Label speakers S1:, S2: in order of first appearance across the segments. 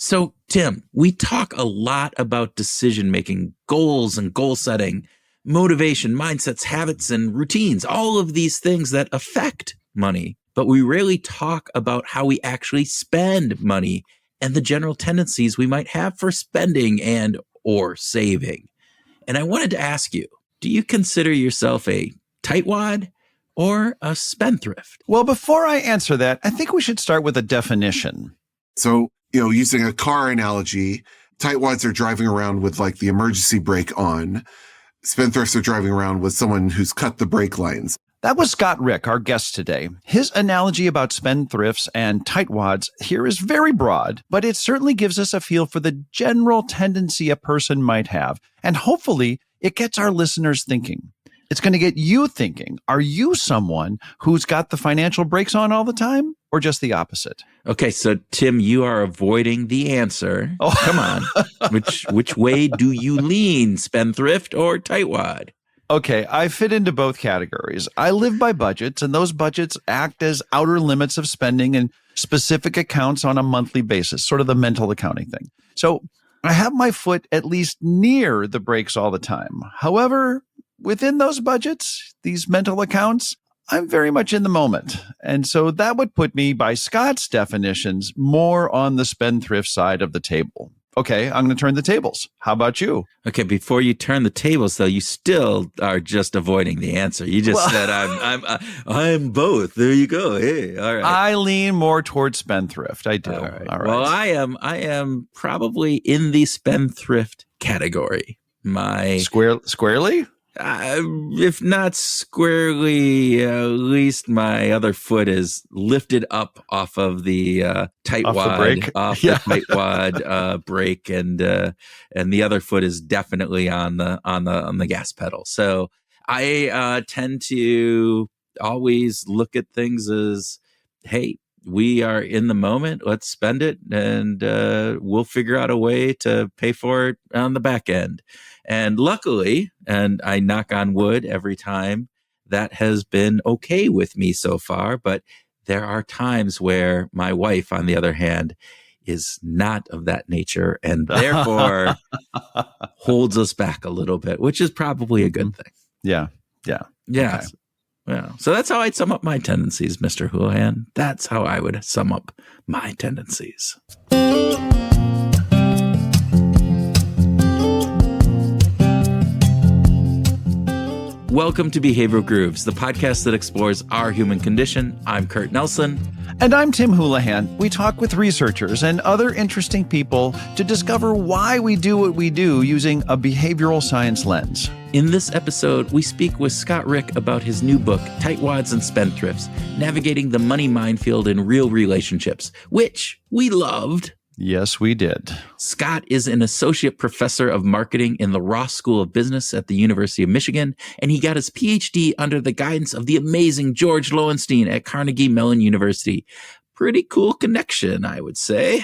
S1: So, Tim, we talk a lot about decision-making, goals and goal setting, motivation, mindsets, habits, and routines, all of these things that affect money. But we rarely talk about how we actually spend money and the general tendencies we might have for spending and or saving. And I wanted to ask you, do you consider yourself a tightwad or a spendthrift?
S2: Well, before I answer that, I think we should start with a definition.
S3: So, using a car analogy, tightwads are driving around with like the emergency brake on. Spendthrifts are driving around with someone who's cut the brake lines.
S2: That was Scott Rick, our guest today. His analogy about spendthrifts and tightwads here is very broad, but it certainly gives us a feel for the general tendency a person might have. And hopefully, it gets our listeners thinking. It's going to get you thinking. Are you someone who's got the financial brakes on all the time, or just the opposite?
S1: Okay, so Tim, you are avoiding the answer. Oh. Come on. Which way do you lean, spendthrift or tightwad?
S2: Okay, I fit into both categories. I live by budgets, and those budgets act as outer limits of spending in specific accounts on a monthly basis, sort of the mental accounting thing. So I have my foot at least near the brakes all the time. However, within those budgets, these mental accounts, I'm very much in the moment. And so that would put me, by Scott's definitions, more on the spendthrift side of the table. Okay, I'm going to turn the tables. How about you?
S1: Okay, before you turn the tables, though, you still are just avoiding the answer. You just said I'm both. There you go. Hey, all right.
S2: I lean more towards spendthrift. I do.
S1: All right. Well, I am probably in the spendthrift category. My
S2: squarely.
S1: If not squarely, at least my other foot is lifted up off of the tightwad, off the tightwad brake, and the other foot is definitely on the gas pedal. So I tend to always look at things as, hey, we are in the moment. Let's spend it, and we'll figure out a way to pay for it on the back end. And luckily, and I knock on wood every time, that has been okay with me so far. But there are times where my wife, on the other hand, is not of that nature, and therefore holds us back a little bit, which is probably a good thing.
S2: Yeah.
S1: Okay. Yeah. So that's how I'd sum up my tendencies, Mr. Houlihan. That's how I would sum up my tendencies. Welcome to Behavioral Grooves, the podcast that explores our human condition. I'm Kurt Nelson.
S2: And I'm Tim Houlihan. We talk with researchers and other interesting people to discover why we do what we do using a behavioral science lens.
S1: In this episode, we speak with Scott Rick about his new book, Tightwads and Spendthrifts, Navigating the Money Minefield in Real Relationships, which we loved.
S2: Yes, we did.
S1: Scott is an associate professor of marketing in the Ross School of Business at the University of Michigan, and he got his PhD under the guidance of the amazing George Lowenstein at Carnegie Mellon University. Pretty cool connection, I would say.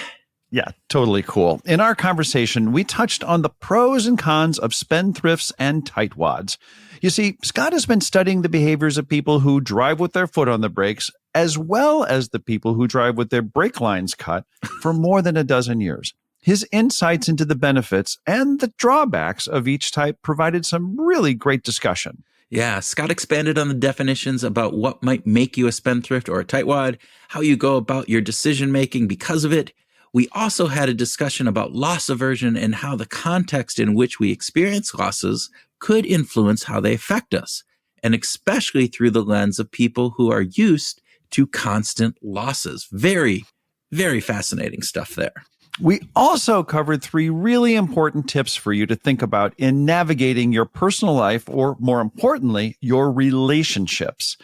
S2: Yeah, totally cool. In our conversation, we touched on the pros and cons of spendthrifts and tightwads. You see, Scott has been studying the behaviors of people who drive with their foot on the brakes, as well as the people who drive with their brake lines cut, for more than a dozen years. His insights into the benefits and the drawbacks of each type provided some really great discussion.
S1: Yeah, Scott expanded on the definitions about what might make you a spendthrift or a tightwad, how you go about your decision-making because of it. We also had a discussion about loss aversion and how the context in which we experience losses could influence how they affect us, and especially through the lens of people who are used to constant losses. Very, very fascinating stuff there.
S2: We also covered 3 really important tips for you to think about in navigating your personal life, or more importantly, your relationships.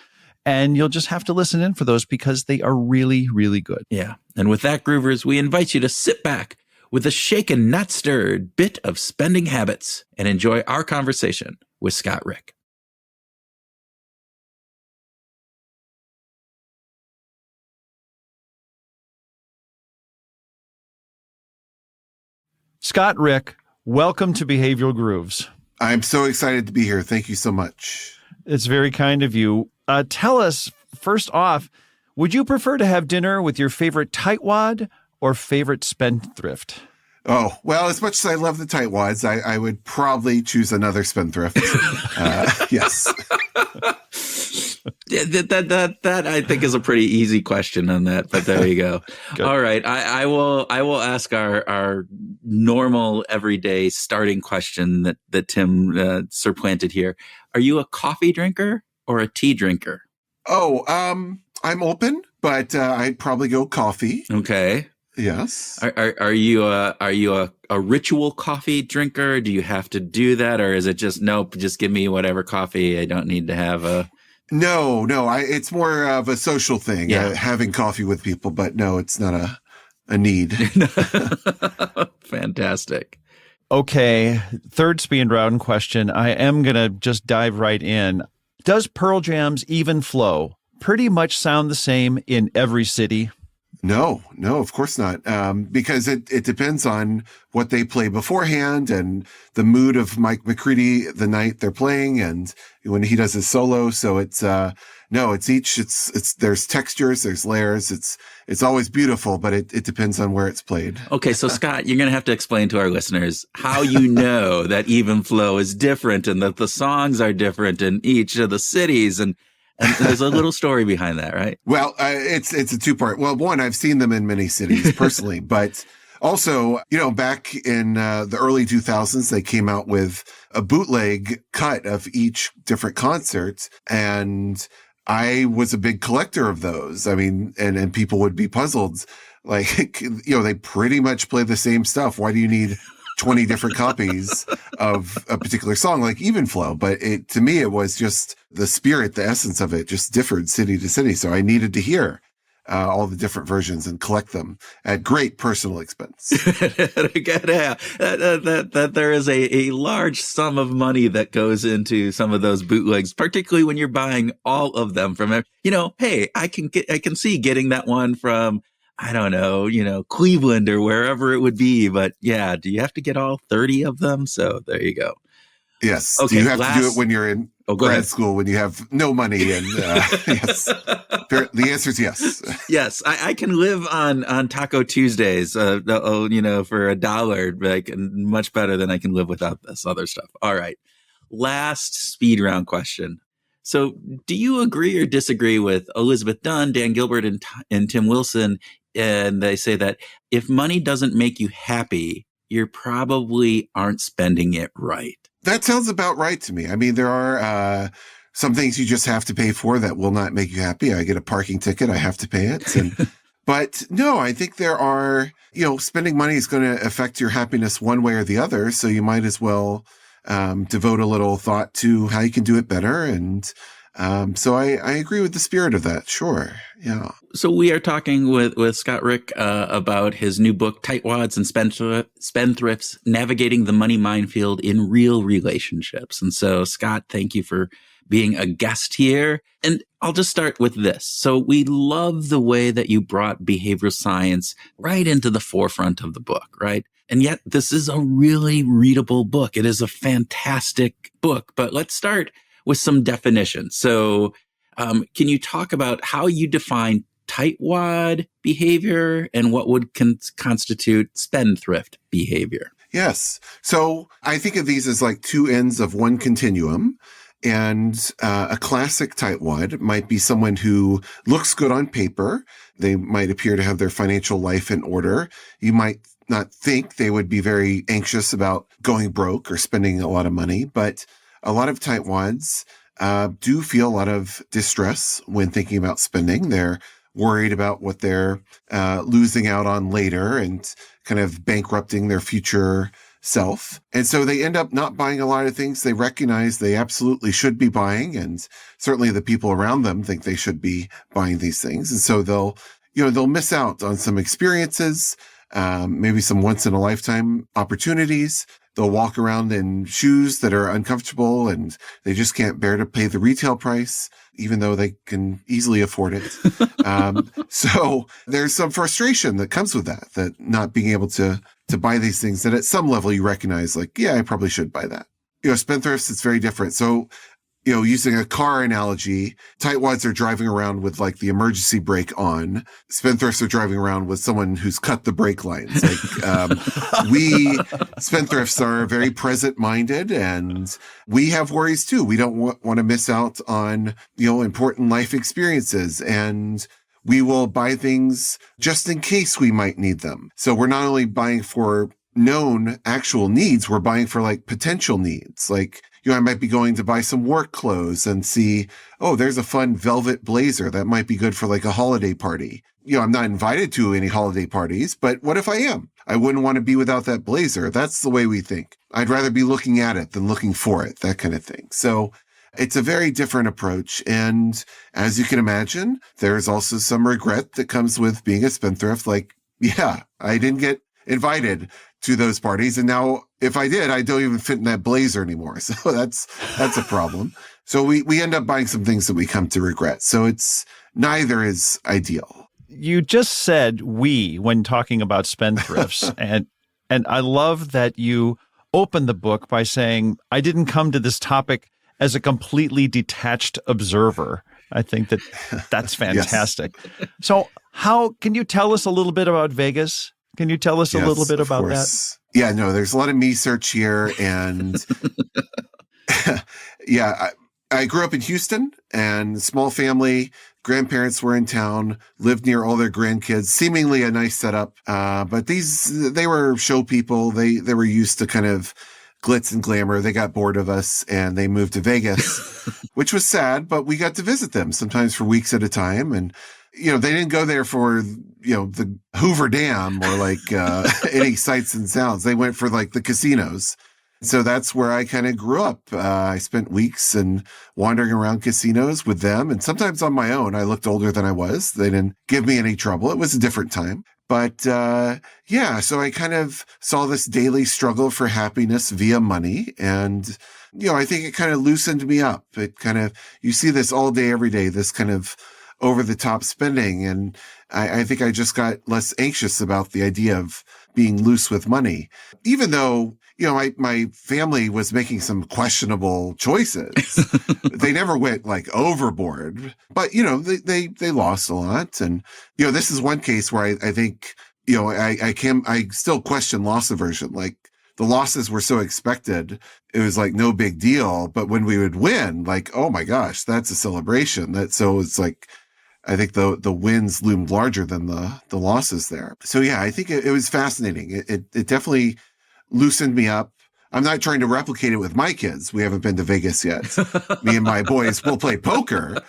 S2: And you'll just have to listen in for those because they are really, really good.
S1: Yeah. And with that, Groovers, we invite you to sit back with a shaken, not stirred bit of spending habits and enjoy our conversation with Scott Rick.
S2: Scott Rick, welcome to Behavioral Grooves.
S3: I'm so excited to be here. Thank you so much.
S2: It's very kind of you. Tell us, first off, would you prefer to have dinner with your favorite tightwad or favorite spendthrift?
S3: Oh, well, as much as I love the Tightwads, I would probably choose another spendthrift. Yes.
S1: That I think is a pretty easy question on that, but there you go. All right. I will ask our normal everyday starting question that Tim supplanted here. Are you a coffee drinker or a tea drinker?
S3: Oh, I'm open, but I'd probably go coffee.
S1: Okay.
S3: Yes.
S1: Are you a ritual coffee drinker? Do you have to do that, or is it just nope? Just give me whatever coffee. I don't need to have a.
S3: No. It's more of a social thing. Having coffee with people, but no, it's not a need.
S1: Fantastic.
S2: Okay, third speed round question. I am gonna just dive right in. Does Pearl Jam's Even Flow pretty much sound the same in every city?
S3: No, of course not. Because it depends on what they play beforehand and the mood of Mike McCready the night they're playing and when he does his solo. So it's there's textures, there's layers. It's always beautiful, but it depends on where it's played.
S1: Okay. So Scott, you're going to have to explain to our listeners how you know that Even Flow is different and that the songs are different in each of the cities and there's a little story behind that, right?
S3: Well, it's a two-part. Well, one, I've seen them in many cities personally, but also, back in the early 2000s, they came out with a bootleg cut of each different concert, and I was a big collector of those. I mean, and people would be puzzled, like, they pretty much play the same stuff. Why do you need 20 different copies of a particular song like Even Flow? But to me, it was just the spirit, the essence of it just differed city to city. So I needed to hear all the different versions and collect them at great personal expense.
S1: that there is a large sum of money that goes into some of those bootlegs, particularly when you're buying all of them from, hey, I can see getting that one from, I don't know, Cleveland or wherever it would be. But yeah, do you have to get all 30 of them? So there you go.
S3: Yes. Okay, do you have to do it when you're in grad school, when you have no money? And yes, the answer is yes.
S1: Yes, I can live on Taco Tuesdays, for $1, like much better than I can live without this other stuff. All right. Last speed round question. So do you agree or disagree with Elizabeth Dunn, Dan Gilbert, and Tim Wilson? And they say that if money doesn't make you happy, you probably aren't spending it right.
S3: That sounds about right to me. I mean, there are some things you just have to pay for that will not make you happy. I get a parking ticket, I have to pay it. But no, I think there are, spending money is going to affect your happiness one way or the other. So you might as well devote a little thought to how you can do it better. And so I agree with the spirit of that. Sure. Yeah.
S1: So we are talking with Scott Rick about his new book, Tightwads and Spendthrifts, Navigating the Money Minefield in Real Relationships. And so, Scott, thank you for being a guest here. And I'll just start with this. So we love the way that you brought behavioral science right into the forefront of the book, right? And yet this is a really readable book. It is a fantastic book. But let's start with some definitions. So can you talk about how you define tightwad behavior and what would constitute spendthrift behavior?
S3: Yes. So I think of these as like two ends of one continuum. And a classic tightwad might be someone who looks good on paper. They might appear to have their financial life in order. You might not think they would be very anxious about going broke or spending a lot of money, but a lot of tightwads do feel a lot of distress when thinking about spending. They're worried about what they're losing out on later and kind of bankrupting their future self. And so they end up not buying a lot of things they recognize they absolutely should be buying. And certainly the people around them think they should be buying these things. And so they'll miss out on some experiences, maybe some once in a lifetime opportunities. They'll walk around in shoes that are uncomfortable and they just can't bear to pay the retail price, even though they can easily afford it. So there's some frustration that comes with that not being able to buy these things that at some level you recognize, like, yeah, I probably should buy that. Spendthrifts, it's very different. So using a car analogy, tightwads are driving around with like the emergency brake on. Spendthrifts are driving around with someone who's cut the brake lines. We spendthrifts are very present minded, and we have worries too. We don't want to miss out on, important life experiences, and we will buy things just in case we might need them. So we're not only buying for known actual needs, we're buying for like potential needs. Like, I might be going to buy some work clothes and see, oh, there's a fun velvet blazer that might be good for like a holiday party. I'm not invited to any holiday parties, but what if I am? I wouldn't want to be without that blazer. That's the way we think. I'd rather be looking at it than looking for it, that kind of thing. So it's a very different approach. And as you can imagine, there's also some regret that comes with being a spendthrift. Like, yeah, I didn't get invited to those parties. And now if I did, I don't even fit in that blazer anymore. So that's a problem. So we end up buying some things that we come to regret. So neither is ideal.
S2: You just said we when talking about spendthrifts. and I love that you opened the book by saying, I didn't come to this topic as a completely detached observer. I think that's fantastic. Yes. So can you tell us a little bit about Vegas? Can you tell us a little bit about that?
S3: Yeah, no, there's a lot of me search here. And yeah, I grew up in Houston, and small family, grandparents were in town, lived near all their grandkids, seemingly a nice setup. But they were show people. They were used to kind of glitz and glamour. They got bored of us and they moved to Vegas, which was sad, but we got to visit them sometimes for weeks at a time. And they didn't go there for, the Hoover Dam or like any sights and sounds. They went for like the casinos. So that's where I kind of grew up. I spent weeks and wandering around casinos with them, and sometimes on my own. I looked older than I was. They didn't give me any trouble. It was a different time. But yeah, so I kind of saw this daily struggle for happiness via money. And, I think it kind of loosened me up. It kind of, you see this all day, every day, this kind of over the top spending. And I think I just got less anxious about the idea of being loose with money, even though, my family was making some questionable choices. They never went like overboard, but, they lost a lot. And, this is one case where I think, I still question loss aversion. Like, the losses were so expected. It was like no big deal. But when we would win, like, oh my gosh, that's a celebration. So it's like, I think the wins loomed larger than the losses there. So yeah, I think it was fascinating. It definitely loosened me up. I'm not trying to replicate it with my kids. We haven't been to Vegas yet. Me and my boys will play poker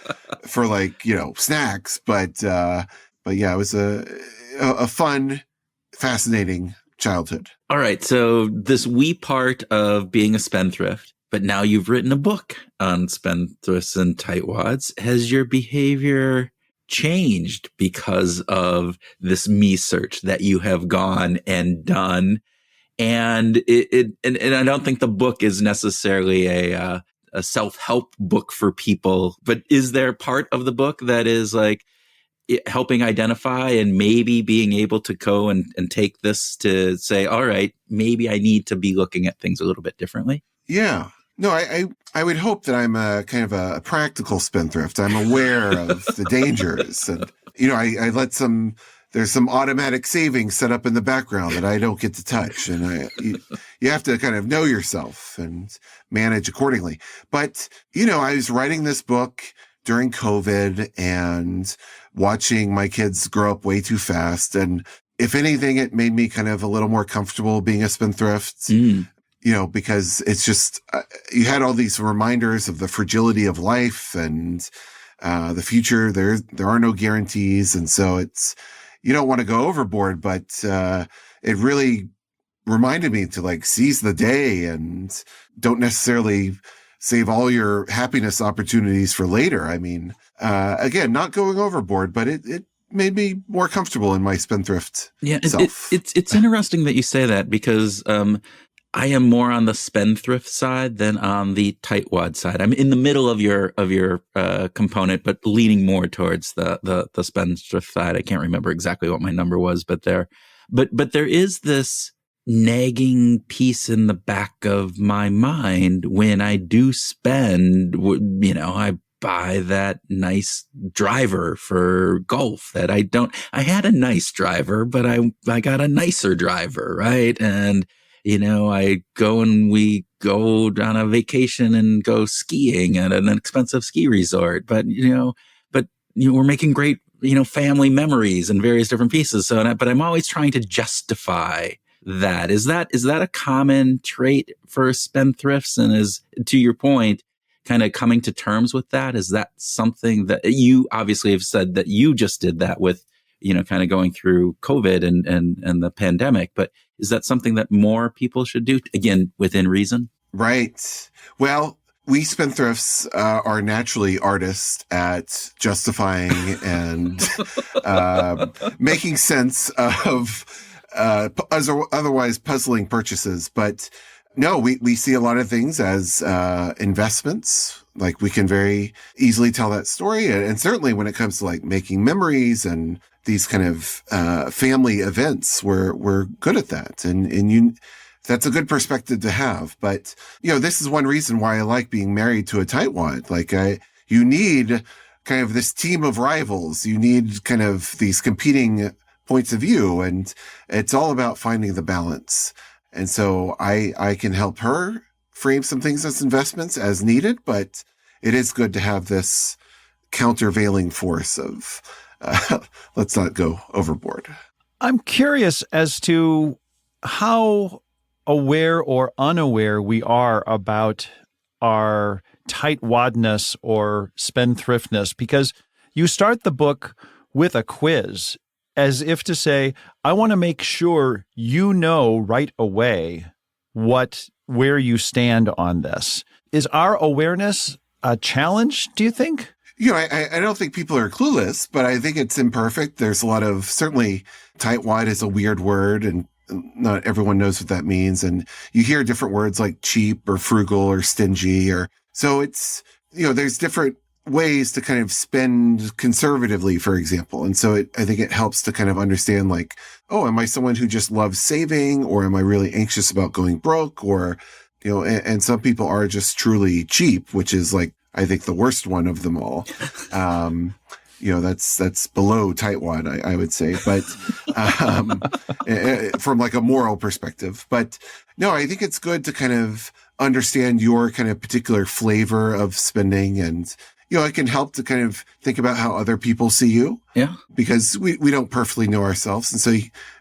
S3: for like, snacks. But yeah, it was a fun, fascinating childhood.
S1: All right. So this wee part of being a spendthrift, but now you've written a book on spendthrifts and tightwads. Has your behavior changed because of this me search that you have gone and done? And and I don't think the book is necessarily a self-help book for people, but is there part of the book that is like helping identify and maybe being able to go and take this to say, all right, maybe I need to be looking at things a little bit differently?
S3: Yeah. No, I would hope that I'm a kind of a practical spendthrift. I'm aware of the dangers, and I let there's some automatic savings set up in the background that I don't get to touch, and you have to kind of know yourself and manage accordingly. But I was writing this book during COVID and watching my kids grow up way too fast, and if anything, it made me kind of a little more comfortable being a spendthrift. Because it's just, you had all these reminders of the fragility of life and the future. There are no guarantees. And so you don't want to go overboard, but it really reminded me to like seize the day and don't necessarily save all your happiness opportunities for later. I mean, again, not going overboard, but it made me more comfortable in my spendthrift self.
S1: It's interesting that you say that because I am more on the spendthrift side than on the tightwad side. I'm in the middle of your component, but leaning more towards the spendthrift side. I can't remember exactly what my number was, but there is this nagging piece in the back of my mind when I do spend, I buy that nice driver for golf that I had a nice driver, but I got a nicer driver, right? And, we go on a vacation and go skiing at an expensive ski resort, but we're making great, family memories and various different pieces. But I'm always trying to justify that. Is that a common trait for spendthrifts? And is, to your point, kind of coming to terms with that? Is that something that you obviously have said that you just did that with, kind of going through COVID and the pandemic, but is that something that more people should do, again, within reason?
S3: Right. Well, we spendthrifts are naturally artists at justifying and making sense of otherwise puzzling purchases. But no, we see a lot of things as investments. Like, we can very easily tell that story. And certainly when it comes to like making memories and these kind of family events, we're good at that. And that's a good perspective to have. But, this is one reason why I like being married to a tightwad. Like, you need kind of this team of rivals. You need kind of these competing points of view, and it's all about finding the balance. And so I can help her frame some things as investments as needed, but it is good to have this countervailing force of let's not go overboard.
S2: I'm curious as to how aware or unaware we are about our tightwadness or spendthriftness, because you start the book with a quiz as if to say, I want to make sure you know right away where you stand on this. Is our awareness a challenge, do you think?
S3: I don't think people are clueless, but I think it's imperfect. There's a lot of, certainly tightwad is a weird word, and not everyone knows what that means. And you hear different words like cheap or frugal or stingy, so it's, there's different ways to kind of spend conservatively, for example. And so I think it helps to kind of understand, like, oh, am I someone who just loves saving, or am I really anxious about going broke? Or, and some people are just truly cheap, which is like, I think the worst one of them all. That's below tightwad, I would say, but from like a moral perspective. But no, I think it's good to kind of understand your kind of particular flavor of spending, and it can help to kind of think about how other people see you.
S1: Yeah.
S3: Because we don't perfectly know ourselves. And so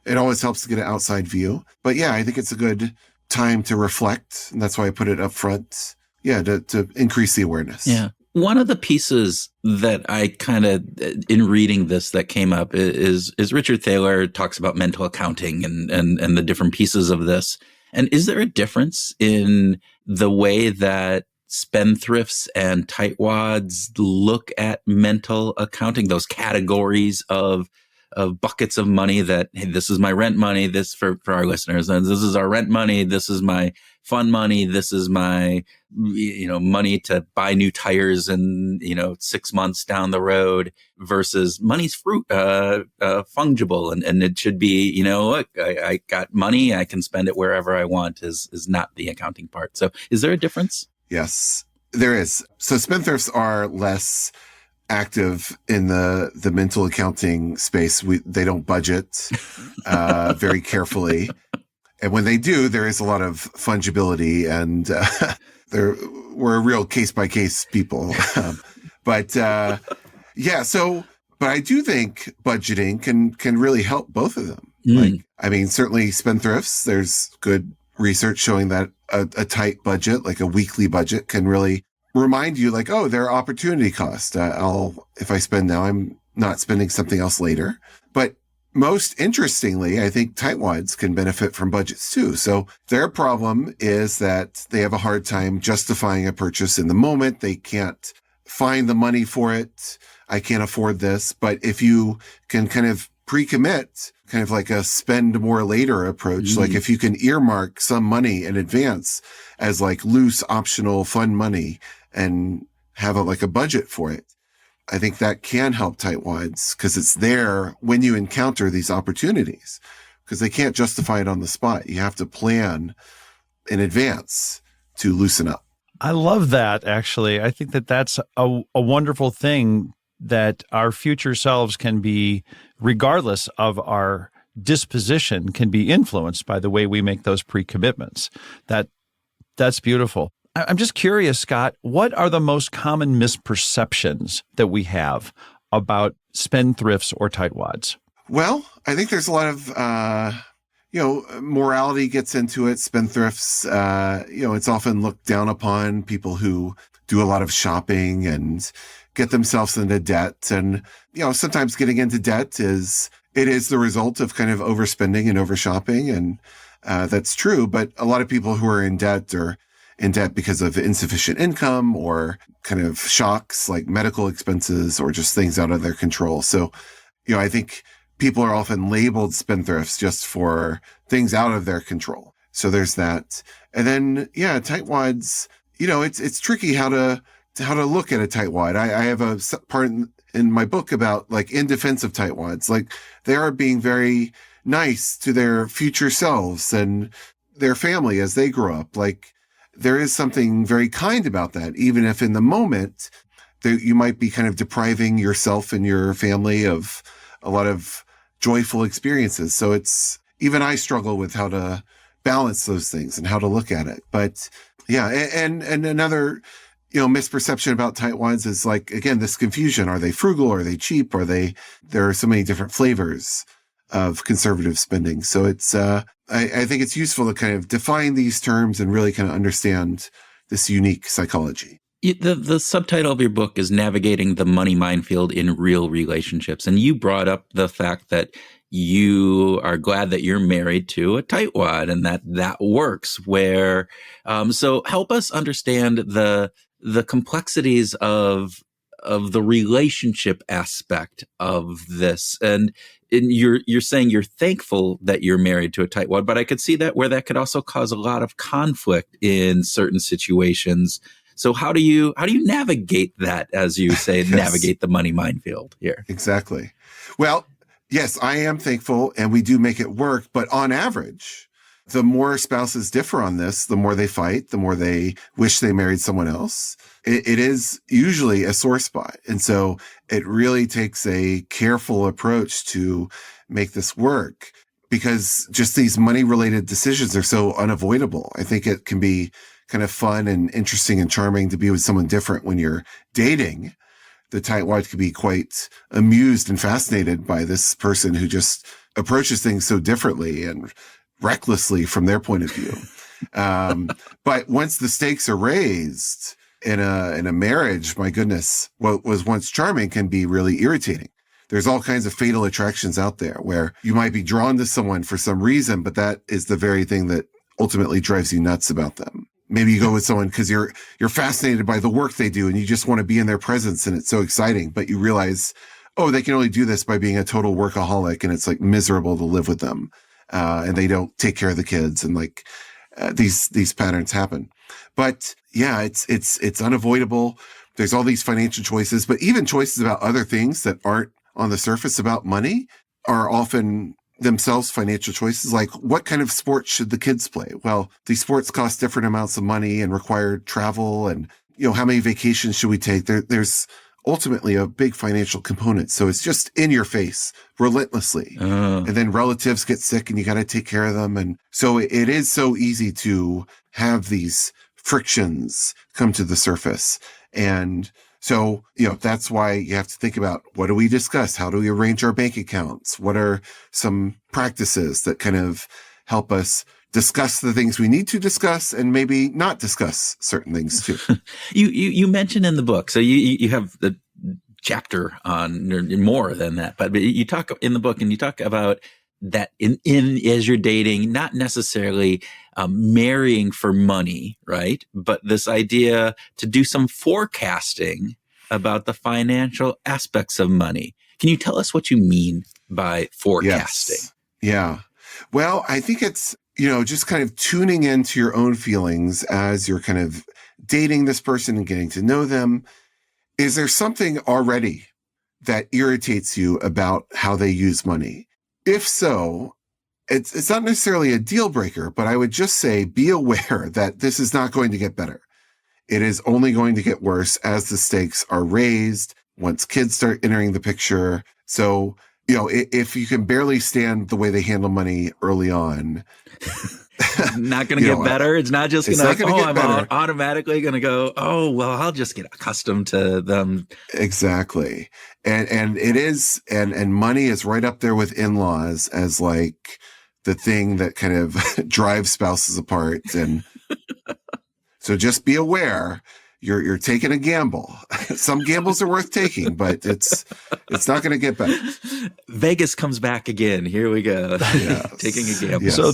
S3: it always helps to get an outside view. But yeah, I think it's a good time to reflect. And that's why I put it up front. Yeah, to increase the awareness.
S1: Yeah. One of the pieces that I kind of, in reading this, that came up is Richard Thaler talks about mental accounting and the different pieces of this. And is there a difference in the way that spendthrifts and tightwads look at mental accounting, those categories of buckets of money that, hey, this is my rent money, this for our listeners, and this is our rent money, this is my fun money, this is my, money to buy new tires and, 6 months down the road, versus money's fungible. And it should be, look, I got money, I can spend it wherever I want is not the accounting part. So is there a difference?
S3: Yes, there is. So spendthrifts are less active in the mental accounting space. They don't budget very carefully. And when they do, there is a lot of fungibility, and we're a real case-by-case people. But I do think budgeting can really help both of them. Certainly spendthrifts, there's good research showing that a tight budget, like a weekly budget, can really remind you, like, oh, there are opportunity costs. If I spend now, I'm not spending something else later. But most interestingly, I think tightwads can benefit from budgets too. So their problem is that they have a hard time justifying a purchase in the moment. They can't find the money for it. I can't afford this. But if you can kind of pre-commit, kind of like a spend more later approach, like if you can earmark some money in advance as like loose optional fun money and have a budget for it, I think that can help tightwads, because it's there when you encounter these opportunities. because they can't justify it on the spot. You have to plan in advance to loosen up.
S2: I love that, actually. I think that that's a wonderful thing, that our future selves can be, regardless of our disposition, can be influenced by the way we make those pre-commitments. That's beautiful. I'm just curious, Scott, what are the most common misperceptions that we have about spendthrifts or tightwads?
S3: Well, I think there's a lot of, morality gets into it. Spendthrifts, it's often looked down upon, people who do a lot of shopping and get themselves into debt. And, sometimes getting into debt is the result of kind of overspending and overshopping. And that's true. But a lot of people who are in debt are in debt because of insufficient income or kind of shocks like medical expenses or just things out of their control. So, I think people are often labeled spendthrifts just for things out of their control. So there's that. And then, tightwads, it's tricky how to look at a tightwad. I have a part in my book about, like, in defense of tightwads, like, they are being very nice to their future selves and their family as they grow up. Like, there is something very kind about that, even if in the moment you might be kind of depriving yourself and your family of a lot of joyful experiences. So even I struggle with how to balance those things and how to look at it. But and another, misperception about tightwads is, like, again, this confusion. Are they frugal? Are they cheap? There are so many different flavors of conservative spending. So I think it's useful to kind of define these terms and really kind of understand this unique psychology.
S1: The subtitle of your book is Navigating the Money Minefield in Real Relationships. And you brought up the fact that you are glad that you're married to a tightwad and that works so help us understand the complexities of the relationship aspect of this. And you're saying you're thankful that you're married to a tightwad, but I could see that where that could also cause a lot of conflict in certain situations. So how do you navigate that, as you say,
S3: Yes.
S1: Navigate the money minefield here?
S3: Exactly. Well, yes, I am thankful, and we do make it work. But on average, the more spouses differ on this, the more they fight, the more they wish they married someone else. It is usually a sore spot. And so it really takes a careful approach to make this work, because just these money-related decisions are so unavoidable. I think it can be kind of fun and interesting and charming to be with someone different when you're dating. The tightwad could be quite amused and fascinated by this person who just approaches things so differently and recklessly from their point of view. But once the stakes are raised in a marriage, my goodness, what was once charming can be really irritating. There's all kinds of fatal attractions out there where you might be drawn to someone for some reason, but that is the very thing that ultimately drives you nuts about them. Maybe you go with someone because you're fascinated by the work they do and you just want to be in their presence and it's so exciting, but you realize, oh, they can only do this by being a total workaholic and it's like miserable to live with them. And they don't take care of the kids, and these patterns happen. But it's unavoidable. There's all these financial choices, but even choices about other things that aren't on the surface about money are often themselves financial choices. Like, what kind of sports should the kids play? Well, these sports cost different amounts of money and require travel, and how many vacations should we take? There's ultimately a big financial component. So it's just in your face relentlessly. And then relatives get sick and you got to take care of them. And so it is so easy to have these frictions come to the surface. And so, that's why you have to think about, what do we discuss? How do we arrange our bank accounts? What are some practices that kind of help us discuss the things we need to discuss and maybe not discuss certain things too?
S1: You mentioned in the book, so you have the chapter on more than that, but you talk in the book and you talk about that in as you're dating, not necessarily marrying for money, right? But this idea to do some forecasting about the financial aspects of money. Can you tell us what you mean by forecasting?
S3: Yes. Yeah. Well, I think it's, just kind of tuning into your own feelings as you're kind of dating this person and getting to know them. Is there something already that irritates you about how they use money? If so, it's not necessarily a deal breaker, but I would just say be aware that this is not going to get better. It is only going to get worse as the stakes are raised, once kids start entering the picture. So, if you can barely stand the way they handle money early on,
S1: not going to get better. It's not just going to, I'm automatically going to go, oh, well, I'll just get accustomed to them.
S3: Exactly. And it is, and money is right up there with in-laws as like the thing that kind of drives spouses apart. And so just be aware you're taking a gamble. Some gambles are worth taking, but it's not going to get better.
S1: Vegas comes back again. Here we go. Yes. Taking a gamble.
S2: Yes. So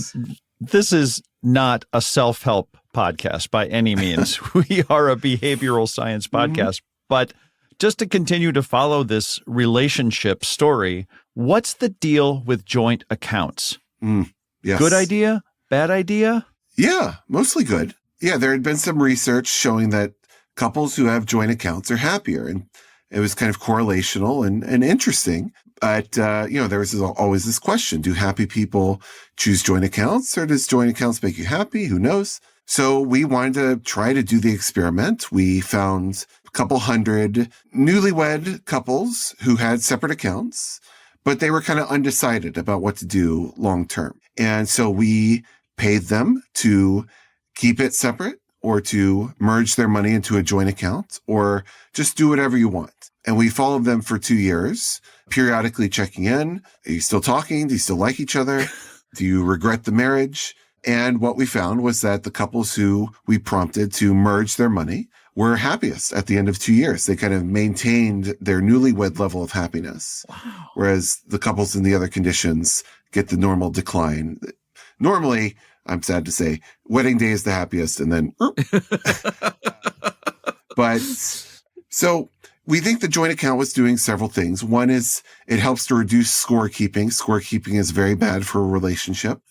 S2: this is not a self-help podcast by any means. We are a behavioral science podcast. But just to continue to follow this relationship story, what's the deal with joint accounts?
S3: Yes.
S2: Good idea? Bad idea?
S3: Yeah, mostly good. Yeah, there had been some research showing that couples who have joint accounts are happier. And it was kind of correlational and interesting. But, there was always this question. Do happy people choose joint accounts, or does joint accounts make you happy? Who knows? So we wanted to try to do the experiment. We found a couple hundred newlywed couples who had separate accounts, but they were kind of undecided about what to do long term. And so we paid them to keep it separate, or to merge their money into a joint account, or just do whatever you want. And we followed them for 2 years, periodically checking in. Are you still talking? Do you still like each other? Do you regret the marriage? And what we found was that the couples who we prompted to merge their money were happiest at the end of 2 years. They kind of maintained their newlywed level of happiness. Wow. Whereas the couples in the other conditions get the normal decline. Normally, I'm sad to say, wedding day is the happiest, and then, but so we think the joint account was doing several things. One is it helps to reduce scorekeeping. Scorekeeping is very bad for a relationship,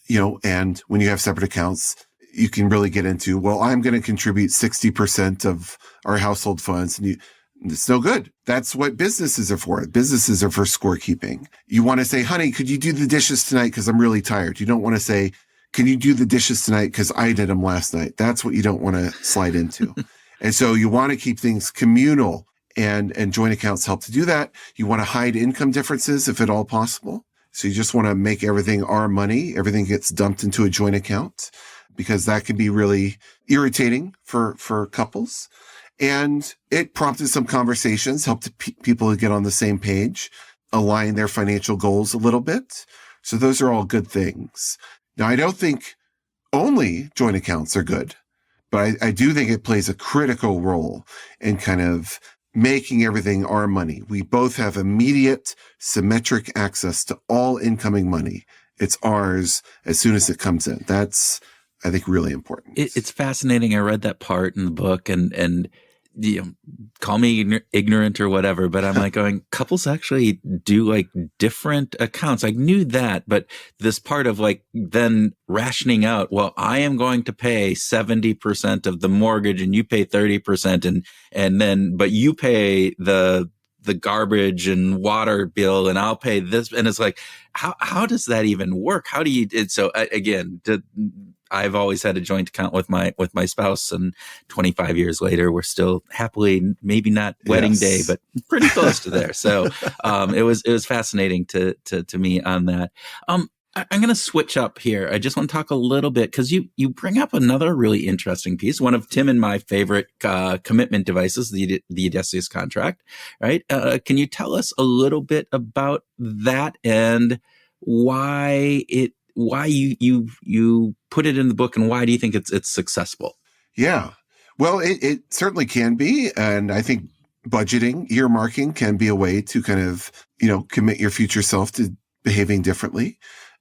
S3: and when you have separate accounts, you can really get into, well, I'm going to contribute 60% of our household funds, and it's no good. That's what businesses are for. Businesses are for scorekeeping. You want to say, honey, could you do the dishes tonight? Because I'm really tired. You don't want to say, can you do the dishes tonight? Because I did them last night. That's what you don't want to slide into. And so you want to keep things communal, and joint accounts help to do that. You want to hide income differences if at all possible. So you just want to make everything our money. Everything gets dumped into a joint account, because that can be really irritating for couples. And it prompted some conversations, helped people to get on the same page, align their financial goals a little bit. So those are all good things. Now, I don't think only joint accounts are good, but I do think it plays a critical role in kind of making everything our money. We both have immediate, symmetric access to all incoming money. It's ours as soon as it comes in. That's, I think, really important.
S1: It's fascinating. I read that part in the book, and call me ignorant or whatever, but I'm like going, couples actually do like different accounts. I knew that, but this part of like then rationing out, well, I am going to pay 70% of the mortgage and you pay 30%, and then, but you pay the garbage and water bill and I'll pay this. And it's like, how does that even work? How do you, so again, I've always had a joint account with my spouse, and 25 years later, we're still happily, maybe not wedding day, but pretty close to there. So, it was fascinating to me on that. I'm going to switch up here. I just want to talk a little bit, because you bring up another really interesting piece, one of Tim and my favorite commitment devices, the Odysseus contract, right? Can you tell us a little bit about that and why you put it in the book, and why do you think it's successful?
S3: Yeah, well, it certainly can be. And I think budgeting, earmarking can be a way to kind of, commit your future self to behaving differently.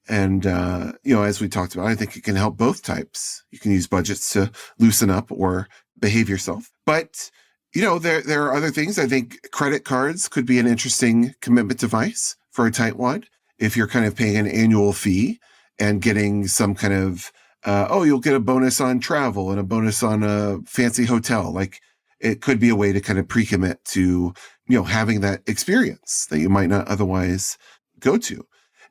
S3: And, as we talked about, I think it can help both types. You can use budgets to loosen up or behave yourself. But, there are other things. I think credit cards could be an interesting commitment device for a tightwad. If you're kind of paying an annual fee and getting some kind of, you'll get a bonus on travel and a bonus on a fancy hotel. Like, it could be a way to kind of pre-commit to, having that experience that you might not otherwise go to.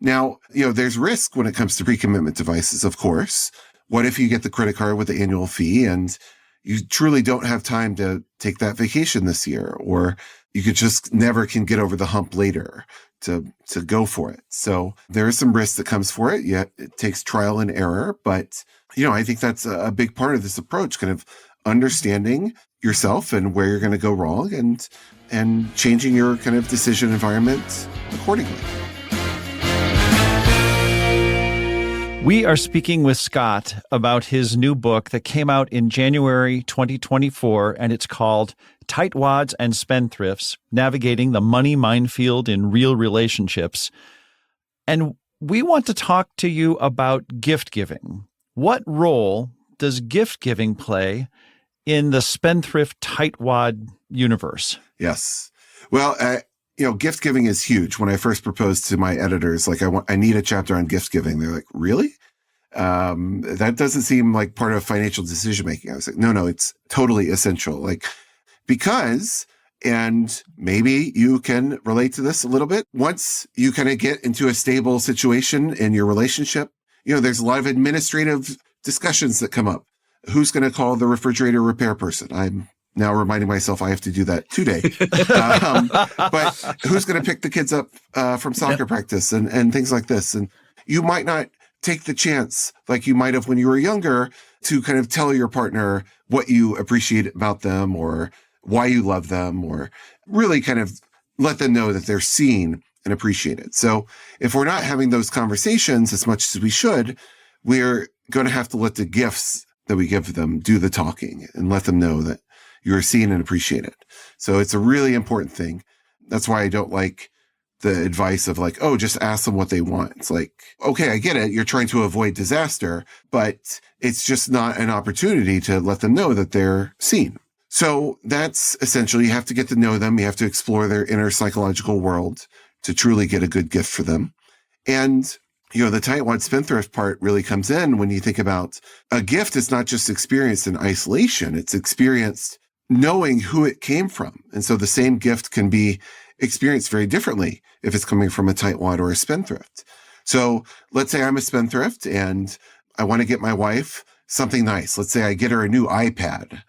S3: Now, there's risk when it comes to pre-commitment devices, of course. What if you get the credit card with the annual fee and you truly don't have time to take that vacation this year, or you could just never can get over the hump later to go for it. So there is some risk that comes for it, yet it takes trial and error. But, I think that's a big part of this approach, kind of understanding yourself and where you're going to go wrong and changing your kind of decision environment accordingly.
S2: We are speaking with Scott about his new book that came out in January 2024, and it's called Tightwads and Spendthrifts, Navigating the Money Minefield in Real Relationships. And we want to talk to you about gift giving. What role does gift giving play in the spendthrift tightwad universe?
S3: Yes. Well, gift giving is huge. When I first proposed to my editors, I need a chapter on gift giving. They're like, really? That doesn't seem like part of financial decision making. I was like, no, it's totally essential. Because, and maybe you can relate to this a little bit. Once you kind of get into a stable situation in your relationship, there's a lot of administrative discussions that come up. Who's going to call the refrigerator repair person? I'm now reminding myself I have to do that today. But who's going to pick the kids up from soccer practice and things like this? And you might not take the chance like you might have when you were younger to kind of tell your partner what you appreciate about them or why you love them, or really kind of let them know that they're seen and appreciated. So if we're not having those conversations as much as we should, we're going to have to let the gifts that we give them do the talking and let them know that you're seen and appreciated. So it's a really important thing. That's why I don't like the advice of just ask them what they want. It's like, okay, I get it. You're trying to avoid disaster, but it's just not an opportunity to let them know that they're seen. So that's essentially, you have to get to know them. You have to explore their inner psychological world to truly get a good gift for them. And, the tightwad spendthrift part really comes in when you think about a gift is not just experienced in isolation. It's experienced knowing who it came from. And so the same gift can be experienced very differently if it's coming from a tightwad or a spendthrift. So let's say I'm a spendthrift and I want to get my wife something nice. Let's say I get her a new iPad.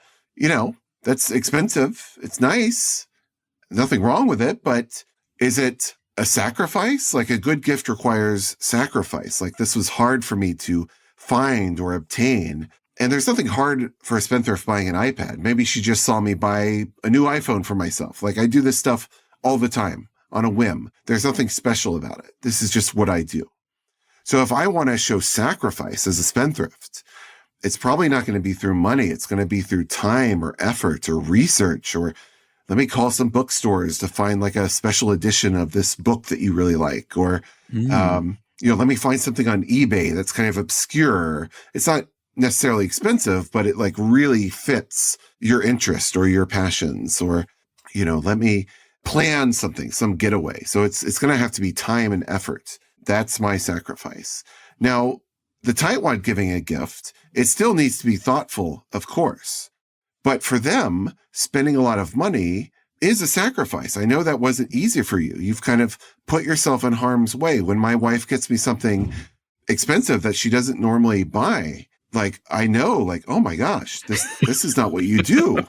S3: That's expensive. It's nice. Nothing wrong with it, but is it a sacrifice? A good gift requires sacrifice. This was hard for me to find or obtain. And there's nothing hard for a spendthrift buying an iPad. Maybe she just saw me buy a new iPhone for myself. I do this stuff all the time on a whim. There's nothing special about it. This is just what I do. So if I want to show sacrifice as a spendthrift, it's probably not going to be through money. It's going to be through time or effort or research, or let me call some bookstores to find a special edition of this book that you really like. Or, let me find something on eBay that's kind of obscure. It's not necessarily expensive, but it really fits your interest or your passions. Or, let me plan something, some getaway. So it's going to have to be time and effort. That's my sacrifice. Now, the tightwad giving a gift, it still needs to be thoughtful, of course. But for them, spending a lot of money is a sacrifice. I know that wasn't easy for you. You've kind of put yourself in harm's way. When my wife gets me something expensive that she doesn't normally buy, I know, oh my gosh, this is not what you do.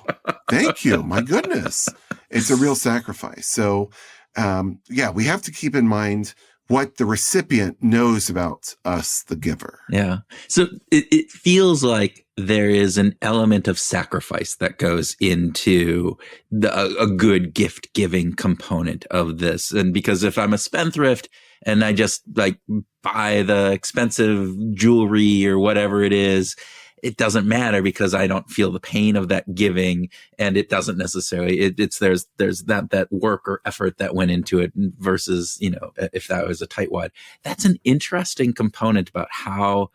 S3: Thank you. My goodness. It's a real sacrifice. So, we have to keep in mind what the recipient knows about us, the giver.
S1: Yeah. So it feels like there is an element of sacrifice that goes into a good gift giving component of this. And because if I'm a spendthrift and I just buy the expensive jewelry or whatever it is, it doesn't matter because I don't feel the pain of that giving, and it doesn't necessarily, there's that work or effort that went into it versus, if that was a tightwad. That's an interesting component about how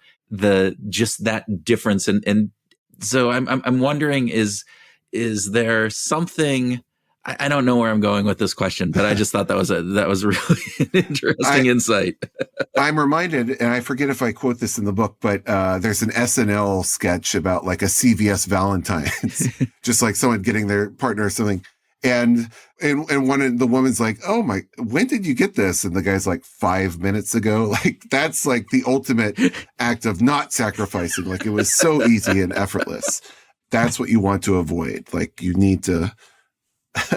S1: just that difference. And so I'm wondering, is there something, I don't know where I'm going with this question, but I just thought that was really an interesting insight.
S3: I'm reminded, and I forget if I quote this in the book, but there's an SNL sketch about a CVS Valentine's, just someone getting their partner something. And one of the woman's like, "Oh my, when did you get this?" And the guy's like, 5 minutes ago. Like, that's like the ultimate act of not sacrificing. Like, it was so easy and effortless. That's what you want to avoid. Like, you need to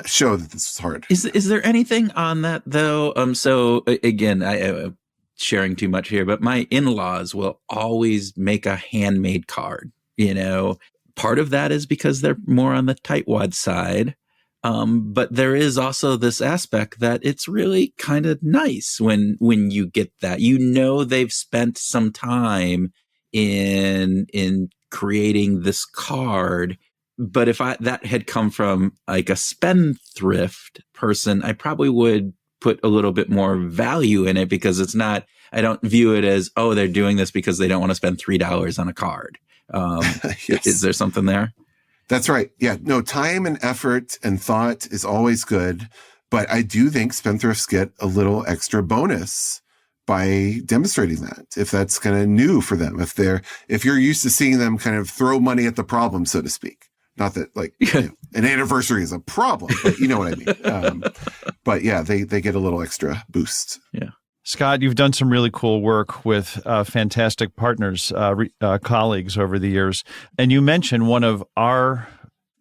S3: show that this is hard.
S1: Is there anything on that though? So again, I sharing too much here, but my in-laws will always make a handmade card. Part of that is because they're more on the tightwad side. But there is also this aspect that it's really kind of nice when you get that. They've spent some time in creating this card. But if that had come from like a spendthrift person, I probably would put a little bit more value in it, because I don't view it as, oh, they're doing this because they don't want to spend $3 on a card.
S3: Yes.
S1: Is there something there?
S3: That's right. Yeah. No, time and effort and thought is always good. But I do think spendthrifts get a little extra bonus by demonstrating that, if that's kind of new for them, if you're used to seeing them kind of throw money at the problem, so to speak. Not that like an anniversary is a problem, but you know what I mean. But yeah, they get a little extra boost.
S1: Yeah.
S2: Scott, you've done some really cool work with fantastic partners, colleagues over the years. And you mentioned one of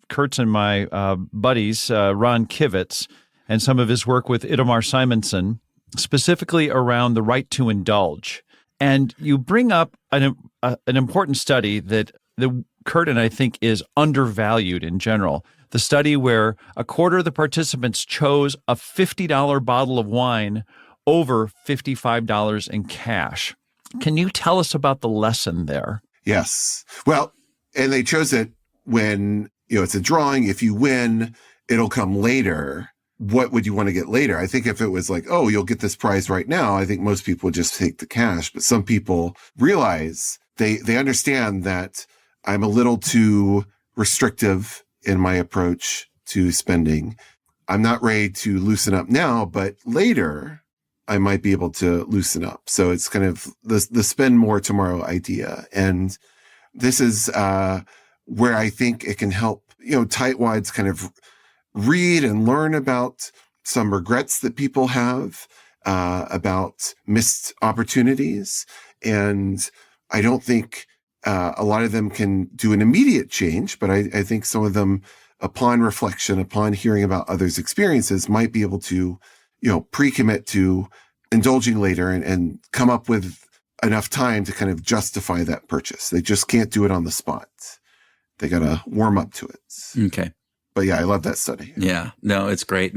S2: Kurt's and my buddies, Ron Kivitz, and some of his work with Itamar Simonson, specifically around the right to indulge. And you bring up an important study that Kurt and I think is undervalued in general. The study where a quarter of the participants chose a $50 bottle of wine over $55 in cash. Can you tell us about the lesson there?
S3: Yes. Well, and they chose it when, it's a drawing. If you win, it'll come later. What would you want to get later? I think if it was like, oh, you'll get this prize right now, I think most people would just take the cash. But some people realize they understand that I'm a little too restrictive in my approach to spending. I'm not ready to loosen up now, but later I might be able to loosen up. So it's kind of the spend more tomorrow idea. And this is where I think it can help, tightwads kind of read and learn about some regrets that people have, about missed opportunities. And I don't think a lot of them can do an immediate change, but I think some of them, upon reflection, upon hearing about others' experiences, might be able to, pre-commit to indulging later and come up with enough time to kind of justify that purchase. They just can't do it on the spot. They got to warm up to it.
S1: Okay.
S3: But yeah, I love that study.
S1: Yeah, no, it's great.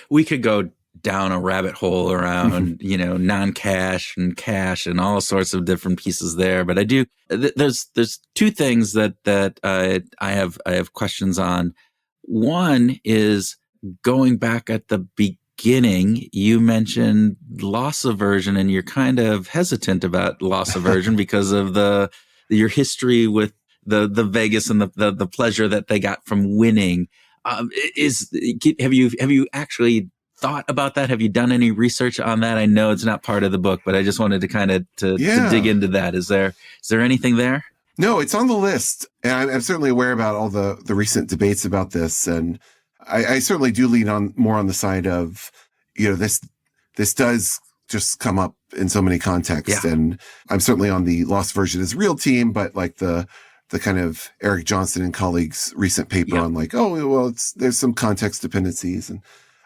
S1: We could go down a rabbit hole around, non-cash and cash and all sorts of different pieces there. But I do, there's two things that I have questions on. One is going back at the beginning, you mentioned loss aversion, and you're kind of hesitant about loss aversion because of your history with the Vegas and the pleasure that they got from winning. Have you actually thought about that? Have you done any research on that? I know it's not part of the book, but I just wanted to kind of to dig into that. Is there anything there?
S3: No, it's on the list. And I'm certainly aware about all the recent debates about this. And I certainly do lean on more on the side of, this does just come up in so many contexts. Yeah. And I'm certainly on the loss aversion is real team, but like the kind of Eric Johnson and colleagues recent paper on like, oh, well, there's some context dependencies, and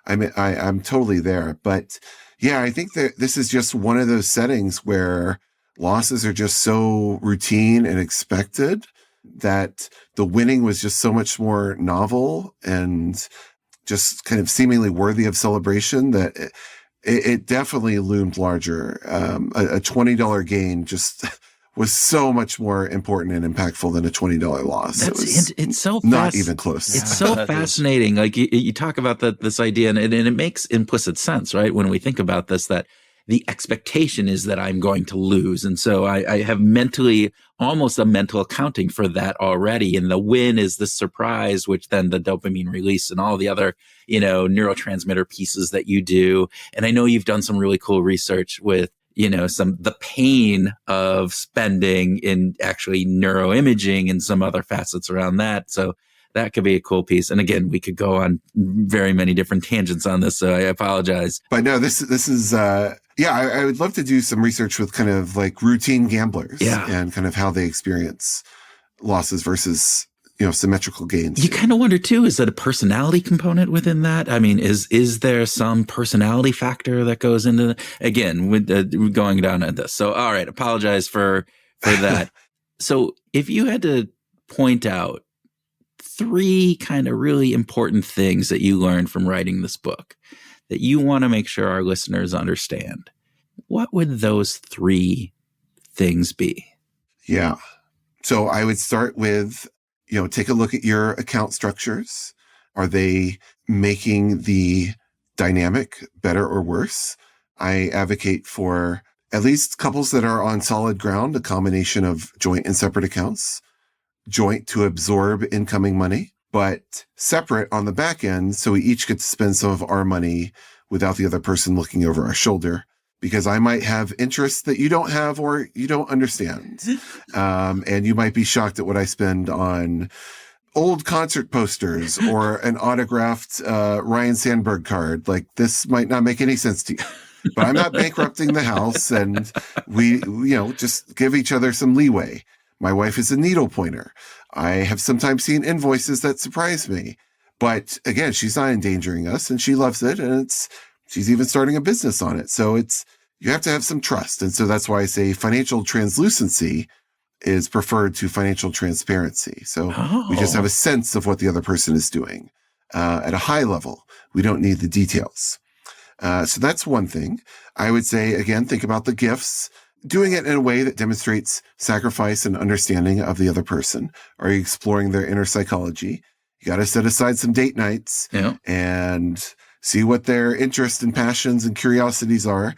S3: I'm totally there. But yeah, I think that this is just one of those settings where losses are just so routine and expected that the winning was just so much more novel and just kind of seemingly worthy of celebration that it definitely loomed larger. A $20 gain just was so much more important and impactful than a $20 loss.
S1: It's so
S3: not even close.
S1: It's so fascinating. Like you talk about this idea, and it makes implicit sense, right? When we think about this, that the expectation is that I'm going to lose. And so I have almost a mental accounting for that already. And the win is the surprise, which then the dopamine release and all the other, neurotransmitter pieces that you do. And I know you've done some really cool research with, the pain of spending in actually neuroimaging and some other facets around that. So that could be a cool piece. And again, we could go on very many different tangents on this, so I apologize.
S3: But no, this is I would love to do some research with kind of like routine gamblers and kind of how they experience losses versus symmetrical gains.
S1: You kind of wonder too, is that a personality component within that? I mean, is there some personality factor that goes into again with going down at this? So, all right, apologize for that. So if you had to point out 3 kind of really important things that you learned from writing this book that you want to make sure our listeners understand, what would those 3 things be?
S3: Yeah. So I would start with, take a look at your account structures. Are they making the dynamic better or worse? I advocate for at least couples that are on solid ground, a combination of joint and separate accounts, joint to absorb incoming money, but separate on the back end. So we each get to spend some of our money without the other person looking over our shoulder, because I might have interests that you don't have or you don't understand. And you might be shocked at what I spend on old concert posters or an autographed Ryan Sandberg card. Like, this might not make any sense to you. But I'm not bankrupting the house, and we, just give each other some leeway. My wife is a needle pointer. I have sometimes seen invoices that surprise me. But again, she's not endangering us, and she loves it, and she's even starting a business on it. So you have to have some trust. And so that's why I say financial translucency is preferred to financial transparency. So we just have a sense of what the other person is doing at a high level. We don't need the details. So that's one thing. I would say, again, think about the gifts, doing it in a way that demonstrates sacrifice and understanding of the other person. Are you exploring their inner psychology? You got to set aside some date nights and see what their interests and passions and curiosities are.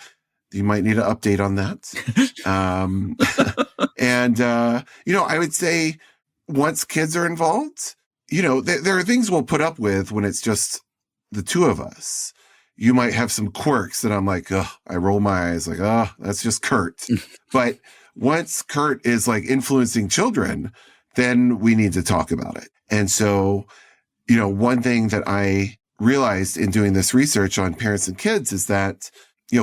S3: You might need an update on that. I would say once kids are involved, there are things we'll put up with when it's just the two of us. You might have some quirks that I'm like, I roll my eyes like, that's just Kurt. But once Kurt is like influencing children, then we need to talk about it. And so, one thing that I realized in doing this research on parents and kids is that,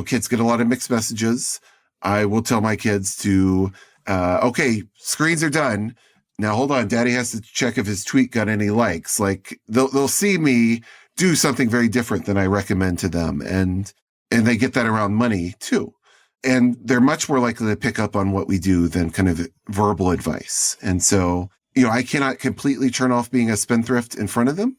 S3: kids get a lot of mixed messages. I will tell my kids to, okay, screens are done. Now, hold on. Daddy has to check if his tweet got any likes. Like they'll see me do something very different than I recommend to them. And they get that around money too. And they're much more likely to pick up on what we do than kind of verbal advice. And so, I cannot completely turn off being a spendthrift in front of them.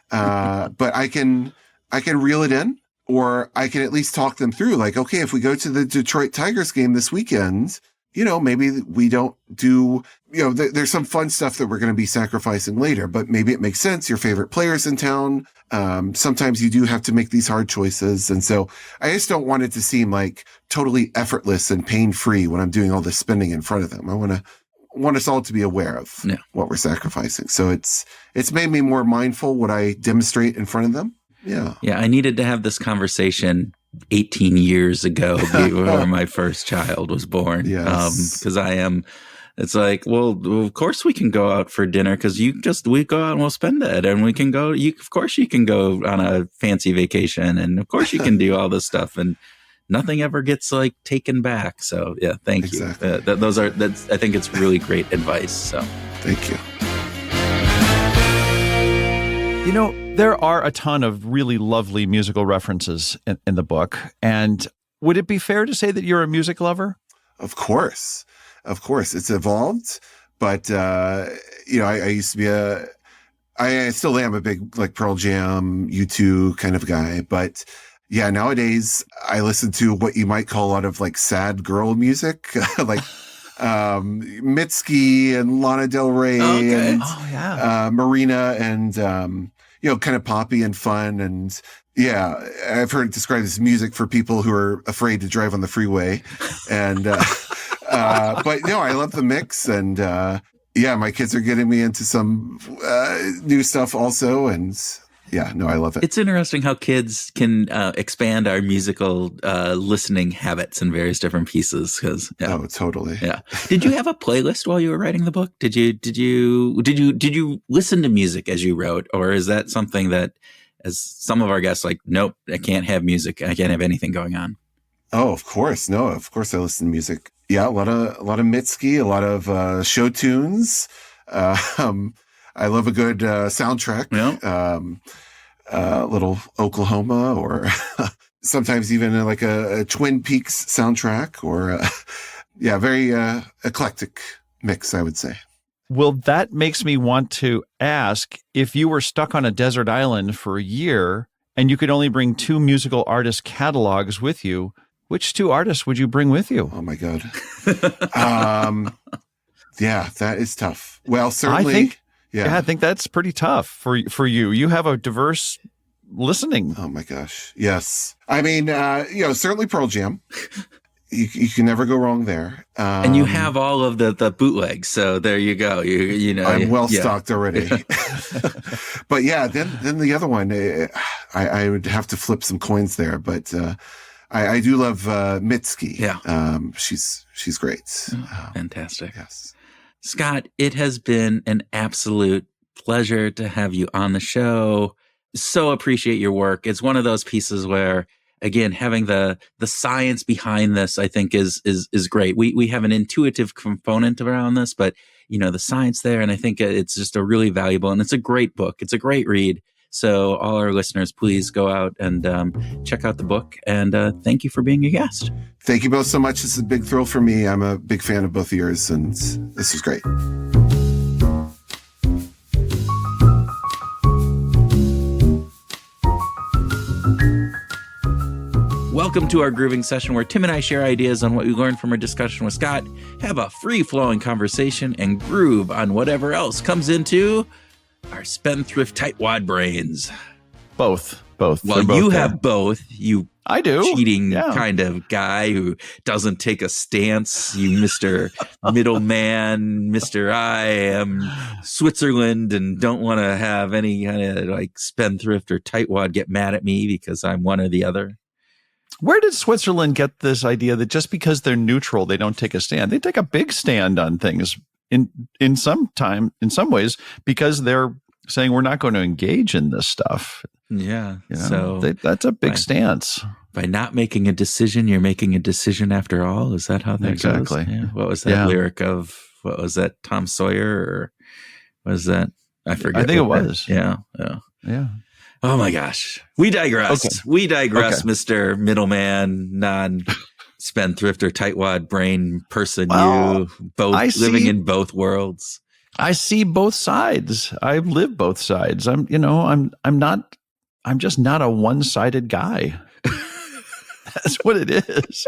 S3: But I can reel it in, or I can at least talk them through like, okay, if we go to the Detroit Tigers game this weekend, maybe we don't do, there's some fun stuff that we're going to be sacrificing later, but maybe it makes sense. Your favorite player's in town. Sometimes you do have to make these hard choices. And so I just don't want it to seem like totally effortless and pain-free when I'm doing all this spending in front of them. I want us all to be aware of what we're sacrificing. So it's made me more mindful what I demonstrate in front of them. Yeah.
S1: Yeah. I needed to have this conversation 18 years ago before my first child was born.
S3: Yes.
S1: Because it's like, well, of course we can go out for dinner because we go out and we'll spend it, and we can go, of course you can go on a fancy vacation, and of course you can do all this stuff, and nothing ever gets like taken back. So yeah, thank you. I think it's really great advice. So
S3: thank you.
S2: There are a ton of really lovely musical references in the book. And would it be fair to say that you're a music lover?
S3: Of course. It's evolved. But, I used to be I still am a big like Pearl Jam, U2 kind of guy. But yeah, nowadays I listen to what you might call a lot of like sad girl music, like Mitski and Lana Del Rey and Marina and, kind of poppy and fun. And yeah, I've heard it described as music for people who are afraid to drive on the freeway. And, but no, I love the mix. And, my kids are getting me into some, new stuff also. And Yeah, no, I love it.
S1: It's interesting how kids can expand our musical listening habits in various different pieces.
S3: Oh, totally.
S1: Yeah. Did you have a playlist while you were writing the book? Did you listen to music as you wrote, or is that something that, as some of our guests, like, nope, I can't have music. I can't have anything going on.
S3: Oh, of course. No, of course I listen to music. Yeah, a lot of Mitski, a lot of show tunes. I love a good soundtrack.
S1: Yeah.
S3: Little Oklahoma, or sometimes even like a Twin Peaks soundtrack, or very eclectic mix, I would say.
S2: Well, that makes me want to ask, if you were stuck on a desert island for a year and you could only bring 2 musical artist catalogs with you, which 2 artists would you bring with you?
S3: Oh my God. Yeah, that is tough. Well, certainly.
S2: I think that's pretty tough for you. You have a diverse listening.
S3: Oh my gosh. Yes. I mean, certainly Pearl Jam. You can never go wrong there.
S1: And you have all of the bootlegs, so there you go. You know,
S3: I'm well stocked already. But yeah, then the other one, I would have to flip some coins there. But I do love Mitski.
S1: Yeah,
S3: she's great.
S1: Fantastic.
S3: Yes.
S1: Scott, it has been an absolute pleasure to have you on the show. So appreciate your work. It's one of those pieces where, again, having the science behind this, I think is great. We have an intuitive component around this, but the science there, and I think it's just a really valuable, and it's a great book. It's a great read. So all our listeners, please go out and check out the book. And thank you for being a guest.
S3: Thank you both so much. This is a big thrill for me. I'm a big fan of both of yours, and this is great.
S1: Welcome to our grooving session, where Tim and I share ideas on what we learned from our discussion with Scott, have a free-flowing conversation, and groove on whatever else comes into our spendthrift tightwad brains.
S2: Both.
S1: Well, you have both.
S2: I do.
S1: Cheating kind of guy who doesn't take a stance. You Mr. Middleman, Mr. I am Switzerland and don't want to have any kind of like spendthrift or tightwad get mad at me because I'm one or the other.
S2: Where did Switzerland get this idea that just because they're neutral, they don't take a stand? They take a big stand on things in some ways, because they're saying we're not going to engage in this stuff.
S1: Yeah.
S2: So that's a big stance.
S1: By not making a decision, you're making a decision after all. Is that how that
S2: exactly
S1: goes? Yeah. What was that lyric of? What was that? Tom Sawyer, or was that? I forget.
S2: I think it was.
S1: Yeah. Oh my gosh. We digress.
S2: Okay.
S1: We digress, Mr. Middleman, non-spendthrift or tightwad brain person. You both living in both worlds.
S2: I see both sides. I live both sides. I'm just not a one-sided guy. That's what it is.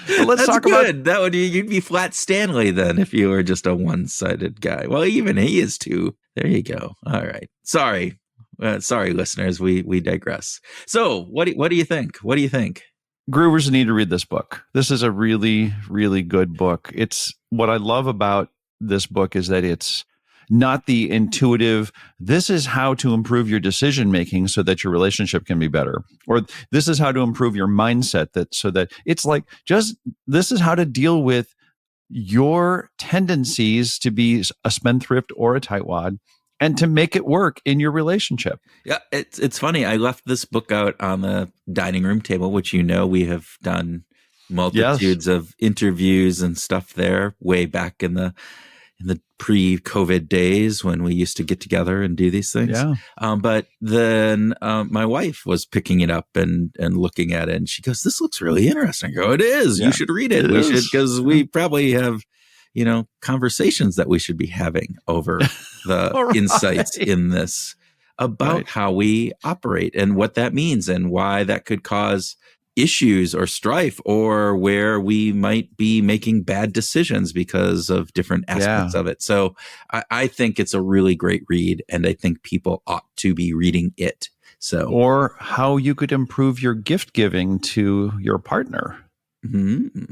S2: Well, let's talk
S1: about that. You'd be Flat Stanley then if you were just a one-sided guy. Well, even he is too. There you go. All right. Sorry, listeners. We digress. So, what do you think? What do you think?
S2: Groovers need to read this book. This is a really, really good book. It's what I love about this book is that it's not the intuitive, this is how to improve your decision making so that your relationship can be better, or this is how to improve your mindset, so that it's like, just this is how to deal with your tendencies to be a spendthrift or a tightwad and to make it work in your relationship.
S1: Yeah, it's funny. I left this book out on the dining room table, which we have done multitudes of interviews and stuff there way back in the pre-COVID days when we used to get together and do these things.
S2: Yeah.
S1: But then my wife was picking it up and looking at it, and she goes, "This looks really interesting." I go, "It is. Yeah, you should read it. We should, because we probably have, conversations that we should be having over the insights in this about how we operate and what that means and why that could cause issues or strife, or where we might be making bad decisions because of different aspects of it." So I think it's a really great read, and I think people ought to be reading it. So,
S2: or how you could improve your gift giving to your partner.
S1: Mm-hmm.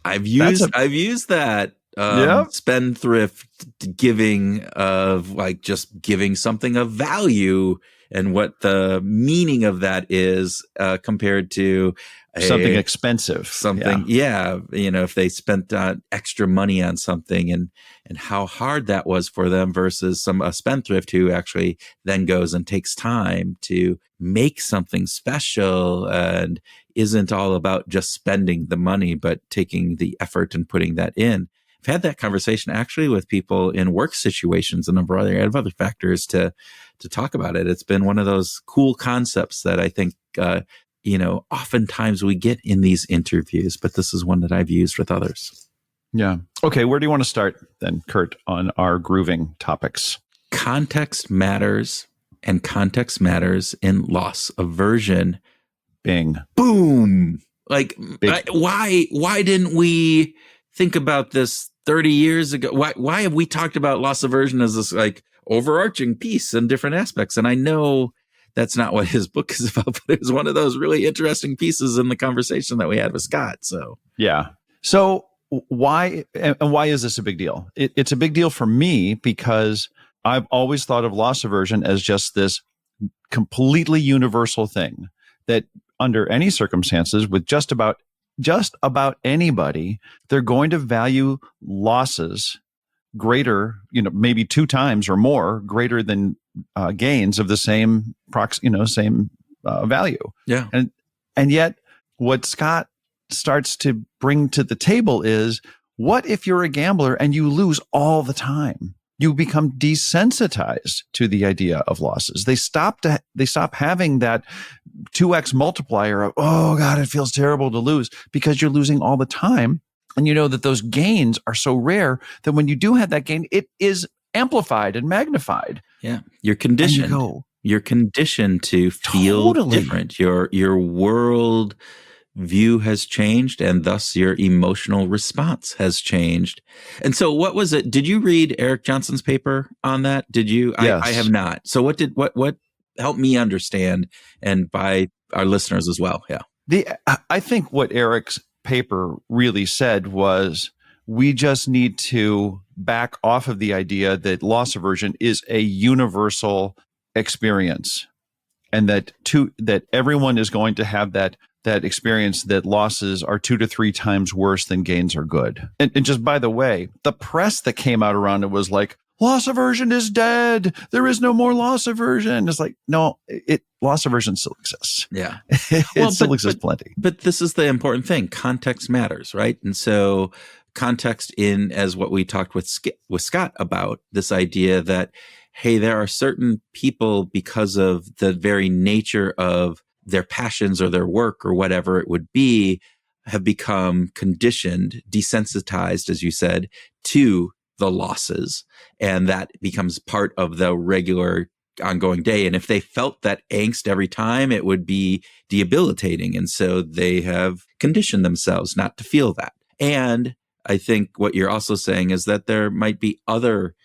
S2: I've
S1: used that spendthrift giving of like just giving something of value and what the meaning of that is compared to
S2: something expensive.
S1: If they spent extra money on something and how hard that was for them versus a spendthrift who actually then goes and takes time to make something special and isn't all about just spending the money, but taking the effort and putting that in. I've had that conversation actually with people in work situations, a number of other factors to talk about it. It's been one of those cool concepts that I think, oftentimes we get in these interviews, but this is one that I've used with others.
S2: Yeah. Okay. Where do you want to start then, Kurt, on our grooving topics?
S1: Context matters, and context matters in loss aversion.
S2: Bing.
S1: Boom. Like, why didn't we think about this 30 years ago? Why have we talked about loss aversion as this like overarching piece and different aspects? And I know that's not what his book is about, but it was one of those really interesting pieces in the conversation that we had with Scott. So,
S2: yeah. So why is this a big deal? It's a big deal for me because I've always thought of loss aversion as just this completely universal thing that under any circumstances with just about anybody, they're going to value losses greater, maybe 2 times or more greater than gains of the same value.
S1: Yeah.
S2: And yet what Scott starts to bring to the table is, what if you're a gambler and you lose all the time? You become desensitized to the idea of losses. They stop having that 2x multiplier of, oh God, it feels terrible to lose, because you're losing all the time. And you know that those gains are so rare that when you do have that gain, it is amplified and magnified.
S1: Yeah. You're conditioned. You're conditioned to feel different. Your world view has changed, and thus your emotional response has changed. And so what was it? Did you read Eric Johnson's paper on that? Did you?
S2: Yes.
S1: I have not. So what helped me understand, and by our listeners as well? Yeah.
S2: I think what Eric's paper really said was, we just need to back off of the idea that loss aversion is a universal experience, and that everyone is going to have that experience, that losses are 2 to 3 times worse than gains are good. And just by the way, the press that came out around it was like, loss aversion is dead. There is no more loss aversion. It's like, no, loss aversion still exists.
S1: Yeah.
S2: It still exists plenty.
S1: But this is the important thing. Context matters, right? And so context as what we talked with Scott about, this idea that, hey, there are certain people, because of the very nature of their passions or their work or whatever it would be, have become conditioned, desensitized, as you said, to the losses. And that becomes part of the regular ongoing day. And if they felt that angst every time, it would be debilitating. And so they have conditioned themselves not to feel that. And I think what you're also saying is that there might be other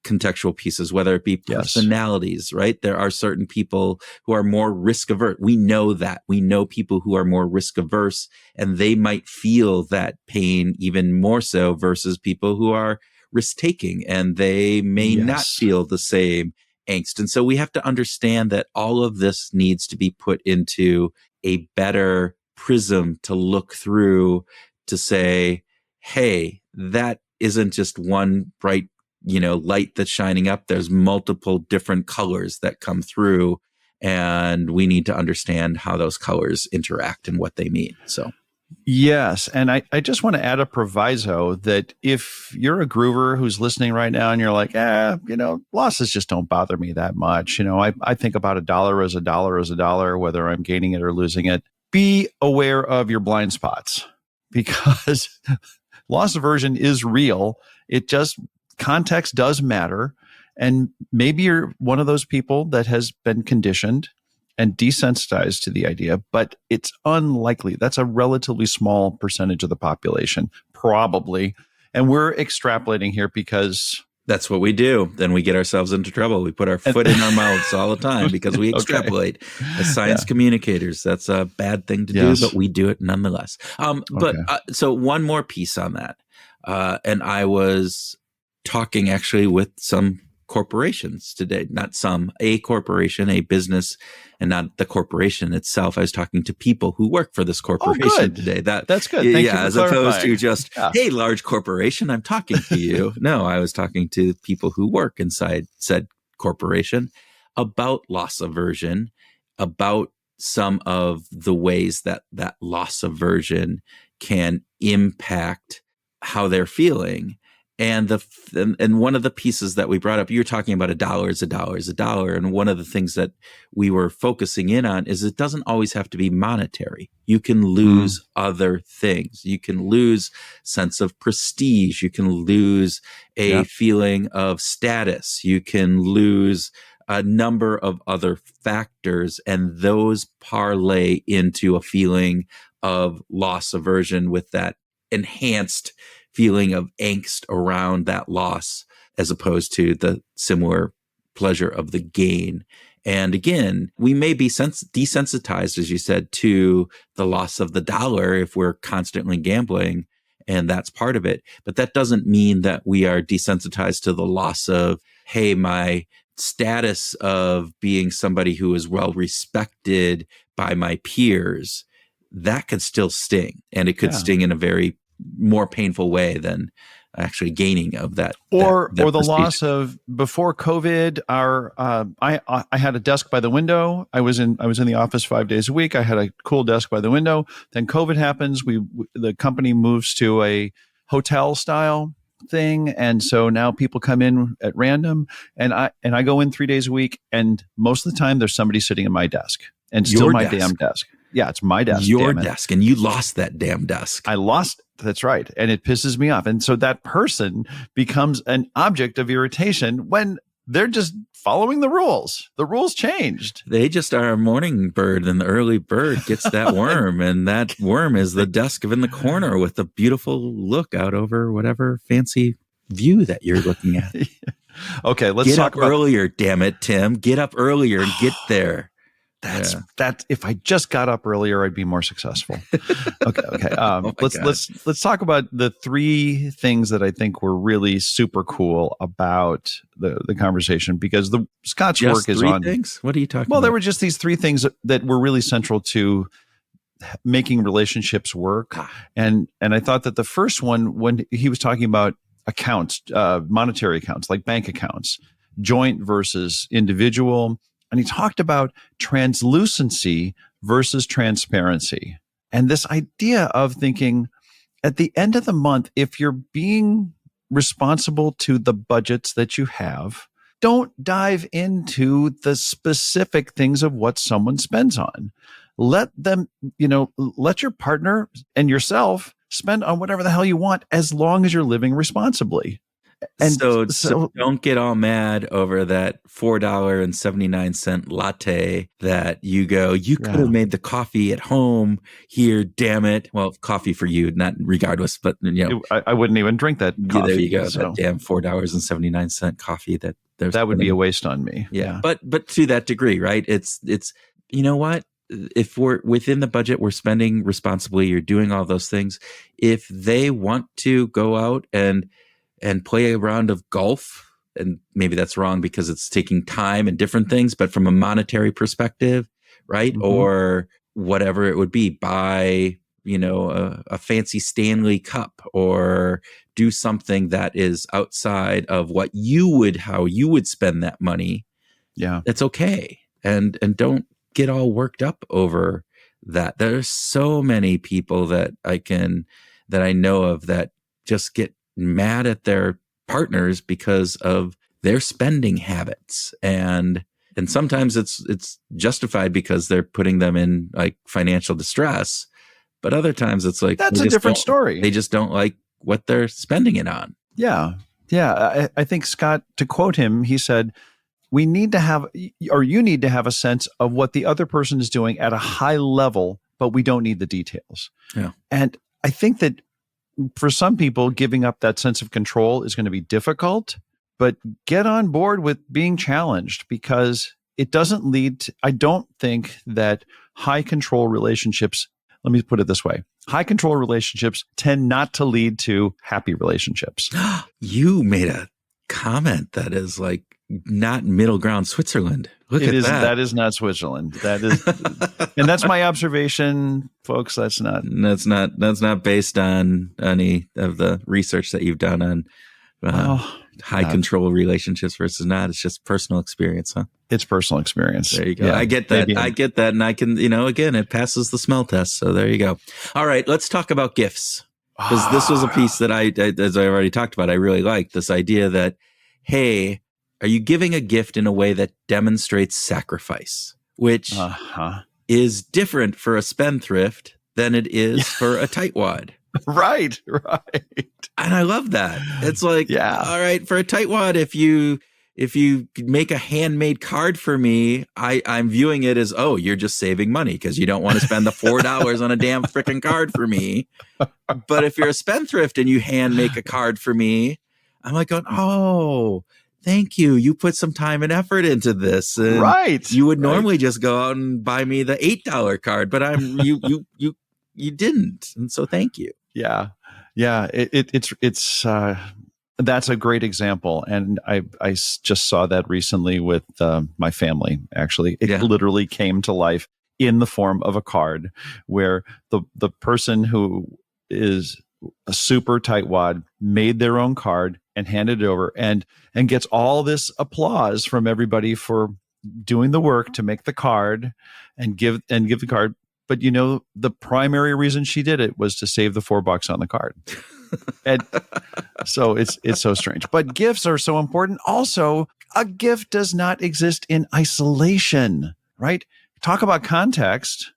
S1: contextual pieces, whether it be personalities, right? There are certain people who are more risk averse. We know that. We know people who are more risk averse, and they might feel that pain even more so versus people who are risk taking, and they may not feel the same angst. And so we have to understand that all of this needs to be put into a better prism to look through, to say, hey, that isn't just one bright light that's shining up. There's multiple different colors that come through, and we need to understand how those colors interact and what they mean. So,
S2: yes. And I just want to add a proviso that if you're a groover who's listening right now and you're like, losses just don't bother me that much. I think about $1 as $1, whether I'm gaining it or losing it. Be aware of your blind spots, because loss aversion is real. Context does matter. And maybe you're one of those people that has been conditioned and desensitized to the idea, but it's unlikely. That's a relatively small percentage of the population, probably. And we're extrapolating here because
S1: that's what we do. Then we get ourselves into trouble. We put our foot in our mouths all the time because we extrapolate. As science communicators, that's a bad thing to do, but we do it nonetheless. So one more piece on that. And I was talking actually with some corporations today, not some, a corporation, a business, and not the corporation itself. I was talking to people who work for this corporation today.
S2: That's good. Thank you for
S1: as
S2: clarifying.
S1: opposed to just, hey, large corporation, I'm talking to you. No, I was talking to people who work inside said corporation about loss aversion, about some of the ways that loss aversion can impact how they're feeling. And one of the pieces that we brought up, you're talking about $1 is $1 is $1. And one of the things that we were focusing in on is it doesn't always have to be monetary. You can lose other things. You can lose sense of prestige. You can lose a feeling of status. You can lose a number of other factors, and those parlay into a feeling of loss aversion with that enhanced feeling of angst around that loss, as opposed to the similar pleasure of the gain. And again, we may be desensitized, as you said, to the loss of the dollar if we're constantly gambling, and that's part of it. But that doesn't mean that we are desensitized to the loss of, hey, my status of being somebody who is well respected by my peers. That could still sting, and it could sting in a very more painful way than actually gaining of that.
S2: Or the loss of, before COVID, I had a desk by the window. I was in the office 5 days a week. I had a cool desk by the window. Then COVID happens. The company moves to a hotel style thing, and so now people come in at random, and I go in 3 days a week, and most of the time there's somebody sitting at my desk, and still my damn desk. Yeah, it's my desk.
S1: Your desk, and you lost that damn desk.
S2: I lost. That's right, and it pisses me off, and so that person becomes an object of irritation when they're just following the rules. The rules changed.
S1: They just are a morning bird, and the early bird gets that worm, and that worm is the desk in the corner with a beautiful look out over whatever fancy view that you're looking at.
S2: Okay, let's
S1: get
S2: talk
S1: up earlier, damn it, Tim. Get up earlier and get there.
S2: That if I just got up earlier, I'd be more successful. Okay. Let's talk about the three things that I think were really super cool about the conversation, because Scott's
S1: just
S2: work is
S1: three
S2: on
S1: things. What are you talking about?
S2: Well, there were just these three things that were really central to making relationships work. And I thought that the first one, when he was talking about accounts, monetary accounts, like bank accounts, joint versus individual. And he talked about translucency versus transparency. And this idea of thinking at the end of the month, if you're being responsible to the budgets that you have, don't dive into the specific things of what someone spends on. Let them, let your partner and yourself spend on whatever the hell you want, as long as you're living responsibly.
S1: And so don't get all mad over that $4.79 latte that you could have made the coffee at home here, damn it. Well, coffee for you, not regardless, but
S2: I wouldn't even drink that coffee.
S1: There you go. So. That damn $4.79 coffee
S2: that would be a waste on me.
S1: Yeah. But to that degree, right? It's you know what? If we're within the budget, we're spending responsibly, you're doing all those things. If they want to go out and play a round of golf, and maybe that's wrong because it's taking time and different things, but from a monetary perspective, right? Mm-hmm. Or whatever it would be, buy, a fancy Stanley cup, or do something that is outside of how you would spend that money.
S2: Yeah.
S1: That's okay. And don't get all worked up over that. There's so many people that I know of that just get mad at their partners because of their spending habits, and sometimes it's justified because they're putting them in like financial distress, but other times it's like
S2: that's a different story.
S1: They just don't like what they're spending it on.
S2: I think Scott, to quote him, he said, you need to have a sense of what the other person is doing at a high level, but we don't need the details. And I think that for some people, giving up that sense of control is going to be difficult, but get on board with being challenged, because it doesn't I don't think that high control relationships, let me put it this way. high control relationships tend not to lead to happy relationships.
S1: You made a comment that is like not middle ground Switzerland. Look at that.
S2: That is not Switzerland. That is, and that's my observation, folks. That's not
S1: based on any of the research that you've done on high control relationships versus not. It's just personal experience, huh?
S2: It's personal experience.
S1: There you go. Yeah, I get that. I get that. And I can, again, it passes the smell test. So there you go. All right. Let's talk about gifts. Because this was a piece that as I already talked about, I really liked this idea that, hey, are you giving a gift in a way that demonstrates sacrifice, which is different for a spendthrift than it is for a tightwad.
S2: Right.
S1: And I love that. It's like, all right, for a tightwad, if you make a handmade card for me, I'm viewing it as, oh, you're just saving money because you don't want to spend the $4 on a damn freaking card for me. But if you're a spendthrift and you hand make a card for me, I'm like going, oh, thank you. You put some time and effort into this. And
S2: right.
S1: You would normally just go out and buy me the $8 card, but you didn't. And so thank you.
S2: Yeah. It's that's a great example. And I just saw that recently with my family, actually. It literally came to life in the form of a card where the person who is a super tightwad made their own card and handed it over and gets all this applause from everybody for doing the work to make the card and give the card. But the primary reason she did it was to save the $4 on the card. And so it's so strange. But gifts are so important. Also, a gift does not exist in isolation, right? Talk about context,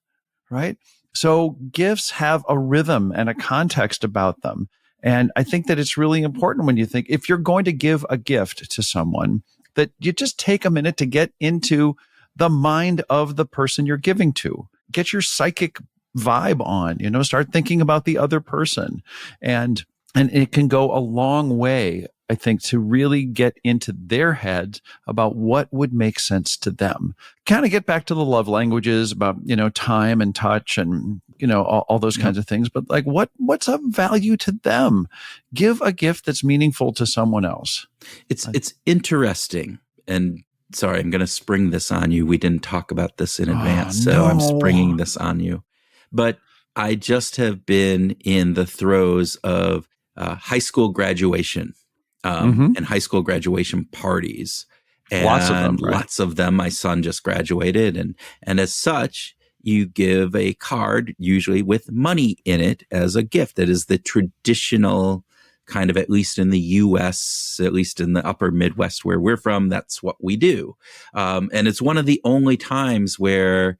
S2: right? So gifts have a rhythm and a context about them. And I think that it's really important when you think, if you're going to give a gift to someone, that you just take a minute to get into the mind of the person you're giving to. Get your psychic vibe on, start thinking about the other person. And it can go a long way, I think, to really get into their heads about what would make sense to them. Kind of get back to the love languages about, time and touch and, all those kinds of things. But like, what's of value to them? Give a gift that's meaningful to someone else.
S1: It's interesting. And sorry, I'm going to spring this on you. We didn't talk about this in advance, so I'm springing this on you. But I just have been in the throes of high school graduation and high school graduation parties. And
S2: lots of them, right?
S1: Lots of them. My son just graduated. And as such, you give a card, usually with money in it, as a gift. That is the traditional kind of, at least in the U.S., at least in the upper Midwest where we're from, that's what we do. And it's one of the only times where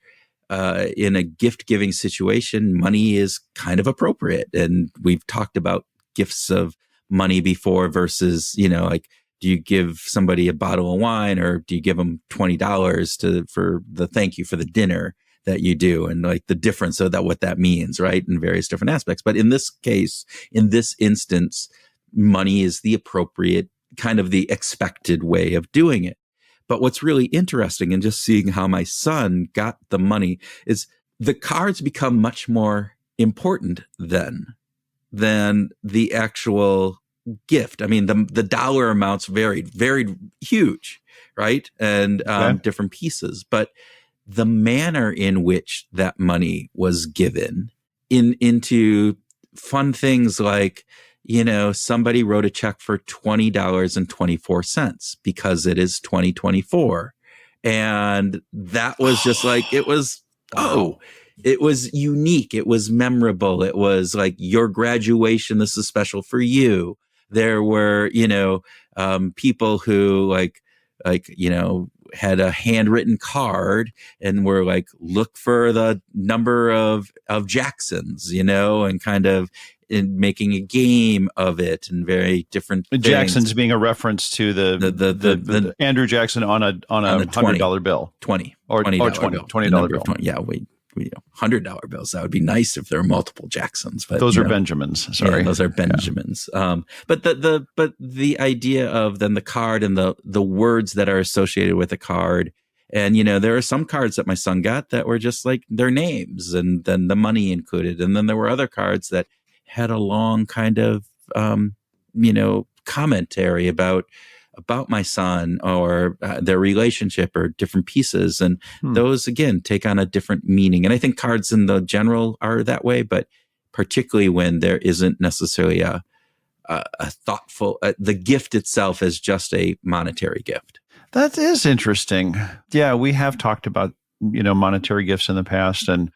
S1: in a gift-giving situation, money is kind of appropriate. And we've talked about gifts of money before versus, like, do you give somebody a bottle of wine or do you give them $20 for the thank you for the dinner that you do, and like the difference of that, what that means, right? In various different aspects. But in this case, in this instance, money is the appropriate, kind of the expected way of doing it. But what's really interesting in just seeing how my son got the money is the cards become much more important than the actual gift. I mean, the dollar amounts varied huge, right? And different pieces. But the manner in which that money was given into fun things like, somebody wrote a check for $20.24 because it is 2024. And that was just like, it was, it was unique. It was memorable. It was like your graduation. This is special for you. There were, people who had a handwritten card and were like, look for the number of Jacksons, and kind of in making a game of it and very different things.
S2: Jacksons being a reference to the Andrew Jackson on a $100 bill.
S1: $20
S2: bill.
S1: Yeah, $100 bills. That would be nice if there were multiple Jacksons. But
S2: those are Benjamins. Sorry,
S1: those are Benjamins. Yeah. But the idea of then the card and the words that are associated with the card And, there are some cards that my son got that were just like their names and then the money included. And then there were other cards that had a long kind of, commentary about my son or their relationship or different pieces. And those, again, take on a different meaning. And I think cards in the general are that way, but particularly when there isn't necessarily a thoughtful, the gift itself is just a monetary gift.
S2: That is interesting. Yeah, we have talked about, monetary gifts in the past, and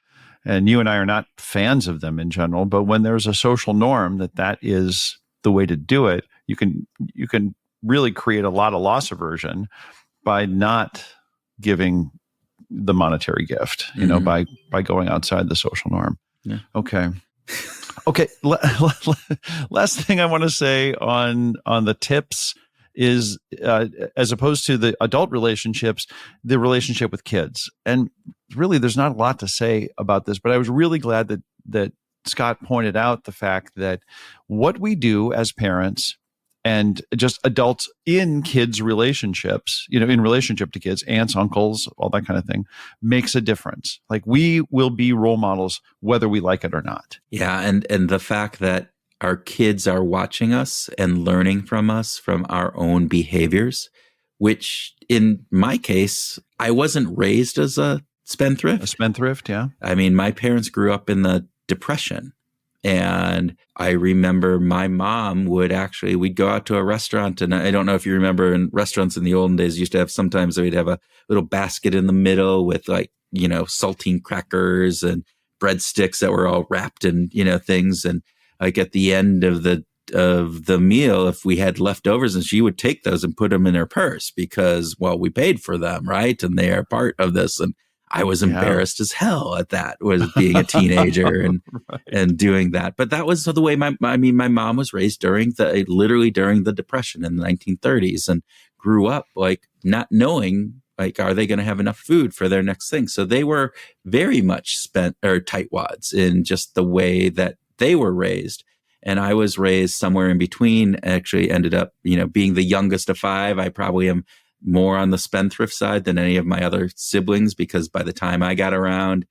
S2: you and I are not fans of them in general, but when there's a social norm that is the way to do it, you can really create a lot of loss aversion by not giving the monetary gift, by going outside the social norm.
S1: Yeah.
S2: Okay. Last thing I want to say on the tips is, as opposed to the adult relationships, the relationship with kids. And really, there's not a lot to say about this, but I was really glad that Scott pointed out the fact that what we do as parents and just adults in kids' relationships, in relationship to kids, aunts, uncles, all that kind of thing, makes a difference. Like, we will be role models whether we like it or not.
S1: Yeah, and the fact that our kids are watching us and learning from us, from our own behaviors, which in my case, I wasn't raised as a spendthrift.
S2: A spendthrift, yeah.
S1: I mean, my parents grew up in the Depression. And I remember my mom we'd go out to a restaurant, and I don't know if you remember, in restaurants in the olden days used to have, sometimes we'd have a little basket in the middle with saltine crackers and breadsticks that were all wrapped in, things. And like at the end of the meal, if we had leftovers, and she would take those and put them in her purse because, well, we paid for them, right? And they are part of this. And I was embarrassed as hell at that, was being a teenager and right. and doing that. But that was the way my mom was raised literally during the Depression in the 1930s, and grew up like not knowing, like, are they going to have enough food for their next thing? So they were very much tightwads in just the way that they were raised. And I was raised somewhere in between, actually ended up, being the youngest of five. I probably am more on the spendthrift side than any of my other siblings, because by the time I got around,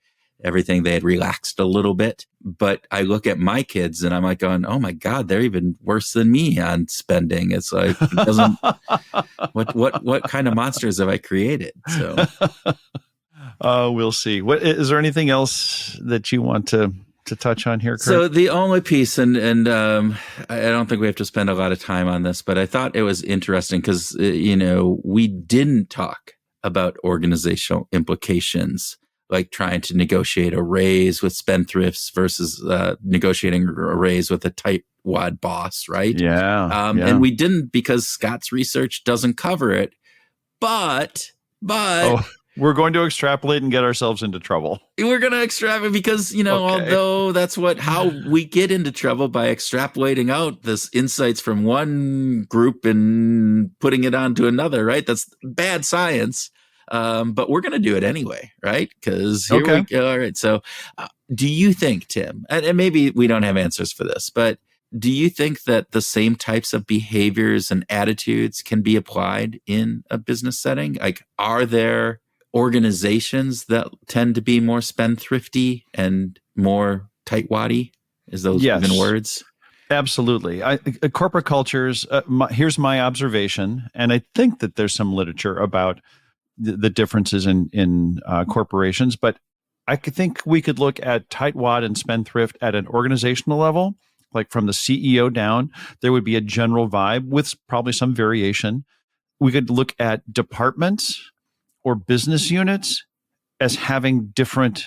S1: everything, they had relaxed a little bit. But I look at my kids and I'm like going, oh my God, they're even worse than me on spending. It's like, what kind of monsters have I created? So
S2: we'll see. Is there anything else that you want to touch on here, Kurt?
S1: So the only piece, and I don't think we have to spend a lot of time on this, but I thought it was interesting because, we didn't talk about organizational implications, like trying to negotiate a raise with spendthrifts versus negotiating a raise with a tightwad boss, right?
S2: Yeah.
S1: And we didn't, because Scott's research doesn't cover it, but
S2: we're going to extrapolate and get ourselves into trouble.
S1: We're going to extrapolate because, although that's how we get into trouble, by extrapolating out this insights from one group and putting it onto another, right? That's bad science. But we're going to do it anyway, right? Because here we go. All right. So do you think, Tim, and maybe we don't have answers for this, but do you think that the same types of behaviors and attitudes can be applied in a business setting? Like, are there organizations that tend to be more spendthrifty and more tightwaddy? Is those even words?
S2: Absolutely. Corporate cultures, here's my observation, and I think that there's some literature about the differences in corporations, but I think we could look at tightwad and spendthrift at an organizational level, like from the CEO down. There would be a general vibe with probably some variation. We could look at departments or business units as having different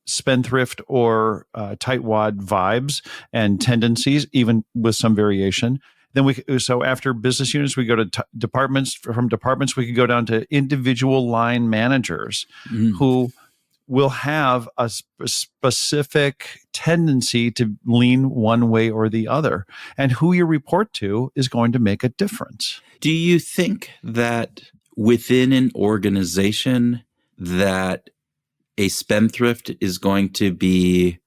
S2: spendthrift or tightwad vibes and tendencies, even with some variation. Then so after business units, we go to departments. From departments, we could go down to individual line managers who will have a specific tendency to lean one way or the other. And who you report to is going to make a difference.
S1: Do you think that within an organization that a spendthrift is going to be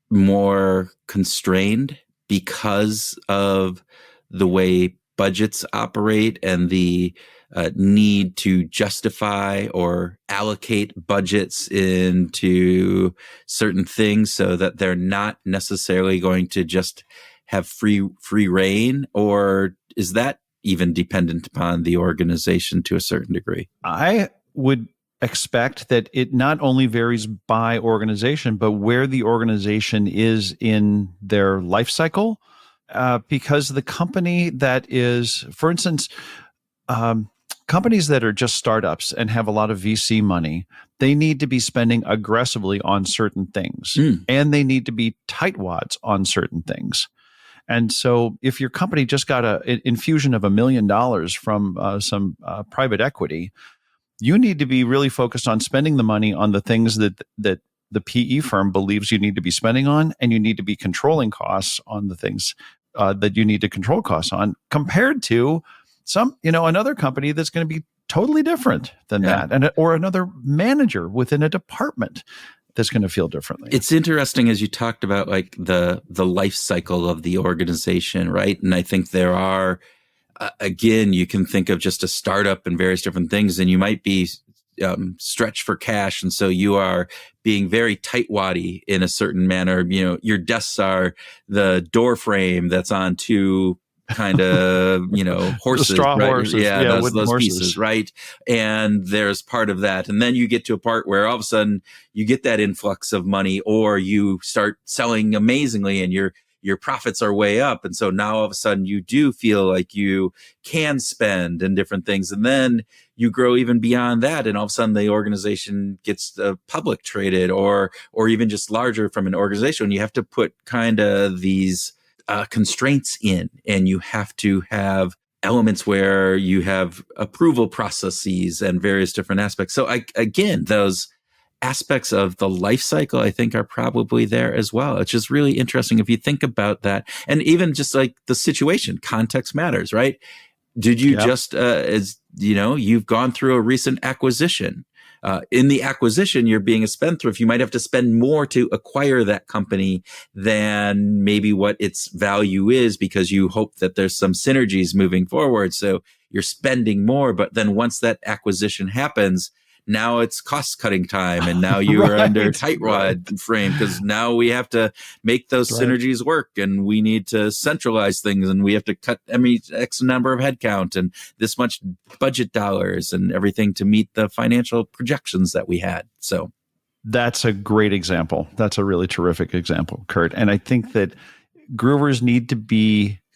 S1: more constrained because of the way budgets operate and the need to justify or allocate budgets into certain things so that they're not necessarily going to just have free reign? Or is that even dependent upon the organization to a certain degree?
S2: I would expect that it not only varies by organization, but where the organization is in their life cycle. Because the company that is, for instance, companies that are just startups and have a lot of VC money, they need to be spending aggressively on certain things, and they need to be tightwads on certain things. And so if your company just got an infusion of $1 million from some private equity, you need to be really focused on spending the money on the things that the PE firm believes you need to be spending on, and you need to be controlling costs on the things that you need to control costs on, compared to another company that's going to be totally different than that, or another manager within a department that's going to feel differently.
S1: It's interesting, as you talked about, like the life cycle of the organization, right? And I think there are, again, you can think of just a startup and various different things, and you might be stretched for cash, and so you are being very tightwaddy in a certain manner. Your desks are the door frame that's on two kind of horses,
S2: straw
S1: right?
S2: horses,
S1: those
S2: horses.
S1: pieces, right? And there's part of that, and then you get to a part where all of a sudden you get that influx of money, or you start selling amazingly, and your profits are way up, and so now all of a sudden you do feel like you can spend and different things, and then you grow even beyond that, and all of a sudden the organization gets public traded, or even just larger from an organization. You have to put kind of these constraints in, and you have to have elements where you have approval processes and various different aspects. So again, those aspects of the life cycle, I think, are probably there as well. It's just really interesting if you think about that. And even just like the situation, context matters, right? Did you just, you've gone through a recent acquisition. In the acquisition, you're being a spendthrift. You might have to spend more to acquire that company than maybe what its value is, because you hope that there's some synergies moving forward. So you're spending more. But then once that acquisition happens, now it's cost cutting time, and now you are under tightwad frame, because now we have to make those synergies work, and we need to centralize things, and we have to cut X number of headcount and this much budget dollars and everything to meet the financial projections that we had. So
S2: that's a great example. That's a really terrific example, Kurt. And I think that groovers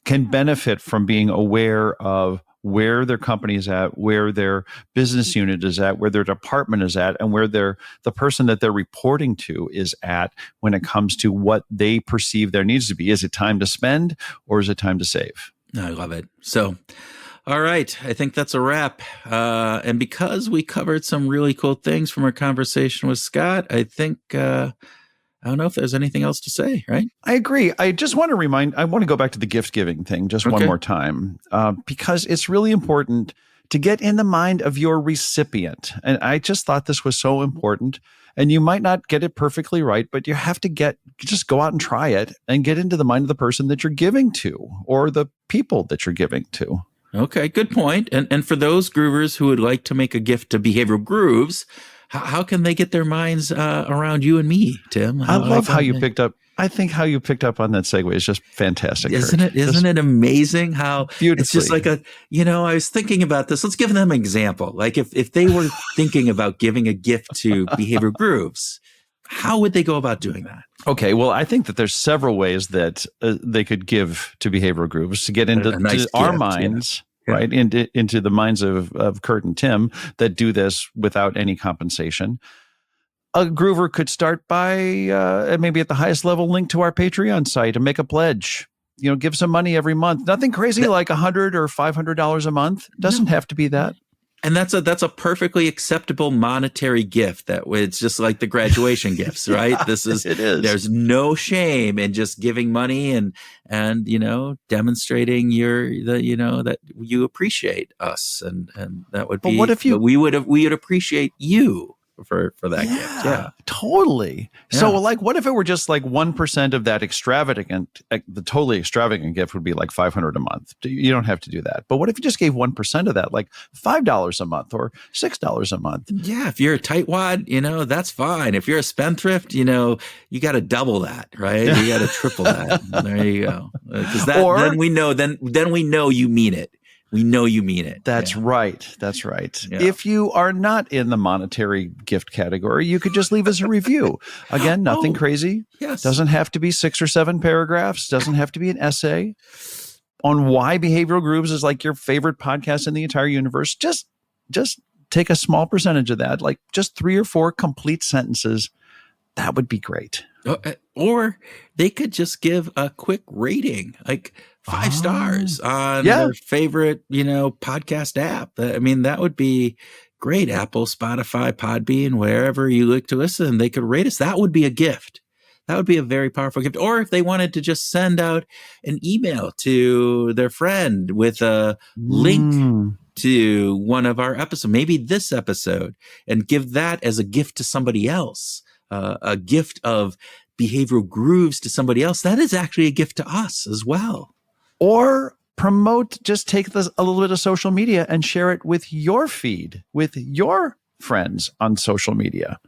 S2: can benefit from being aware of where their company is at, where their business unit is at, where their department is at, and where the person that they're reporting to is at when it comes to what they perceive there needs to be. Is it time to spend, or is it time to save?
S1: I love it. So, all right. I think that's a wrap. And because we covered some really cool things from our conversation with Scott, I think I don't know if there's anything else to say, right?
S2: I agree. I just want to go back to the gift giving thing just one more time, because it's really important to get in the mind of your recipient. And I just thought this was so important. And you might not get it perfectly right, but you have to just go out and try it and get into the mind of the person that you're giving to, or the people that you're giving to.
S1: Okay, good point. And for those groovers who would like to make a gift to Behavioral Grooves, how can they get their minds around you and me, Tim?
S2: I love how you picked up. I think how you picked up on that segue is just fantastic.
S1: Isn't
S2: Kurt.
S1: Isn't it amazing how it's just like I was thinking about this. Let's give them an example. Like if they were thinking about giving a gift to Behavioral Grooves, how would they go about doing that?
S2: Okay, well, I think that there's several ways that they could give to Behavioral Grooves to get into our minds. Yeah. Right, into the minds of Kurt and Tim that do this without any compensation. A groover could start by maybe at the highest level link to our Patreon site and make a pledge. Give some money every month. Nothing crazy like $100 or $500 a month. Doesn't have to be that.
S1: And that's a perfectly acceptable monetary gift. That it's just like the graduation gifts, right? It is. There's no shame in just giving money and demonstrating that you appreciate us, and that would be. But what if we would appreciate you, for that gift. Yeah,
S2: totally. Yeah. So like, what if it were just like 1% of that the totally extravagant gift would be like $500 a month. You don't have to do that. But what if you just gave 1% of that, like $5 a month or $6 a month?
S1: Yeah. If you're a tightwad, that's fine. If you're a spendthrift, you got to double that, right? You got to triple that. There you go. Because then we know you mean it. We know you mean it.
S2: That's right. That's right. Yeah. If you are not in the monetary gift category, you could just leave us a review. Again, nothing crazy.
S1: Yes.
S2: Doesn't have to be 6 or 7 paragraphs. Doesn't have to be an essay on why Behavioral Grooves is like your favorite podcast in the entire universe. Just take a small percentage of that, like just 3 or 4 complete sentences. That would be great.
S1: Or they could just give a quick rating, like 5 stars on their favorite, podcast app. I mean, that would be great. Apple, Spotify, Podbean, wherever you like to listen, they could rate us. That would be a gift. That would be a very powerful gift. Or if they wanted to just send out an email to their friend with a link to one of our episodes, maybe this episode, and give that as a gift to somebody else, a gift of Behavioral Grooves to somebody else, that is actually a gift to us as well.
S2: Or just take a little bit of social media and share it with your feed, with your friends on social media,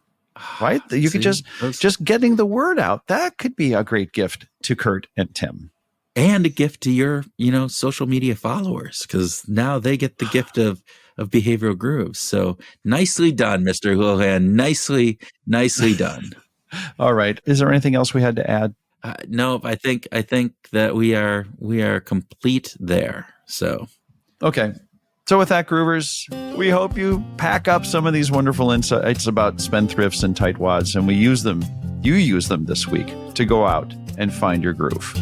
S2: right? You could just getting the word out. That could be a great gift to Kurt and Tim.
S1: And a gift to your, social media followers, because now they get the gift of Behavioral Grooves. So nicely done, Mr. Houlihan. Nicely done.
S2: All right. Is there anything else we had to add?
S1: No, I think that we are complete there. So,
S2: okay. So with that, Groovers, we hope you pack up some of these wonderful insights about spendthrifts and tightwads, and you use them this week to go out and find your groove.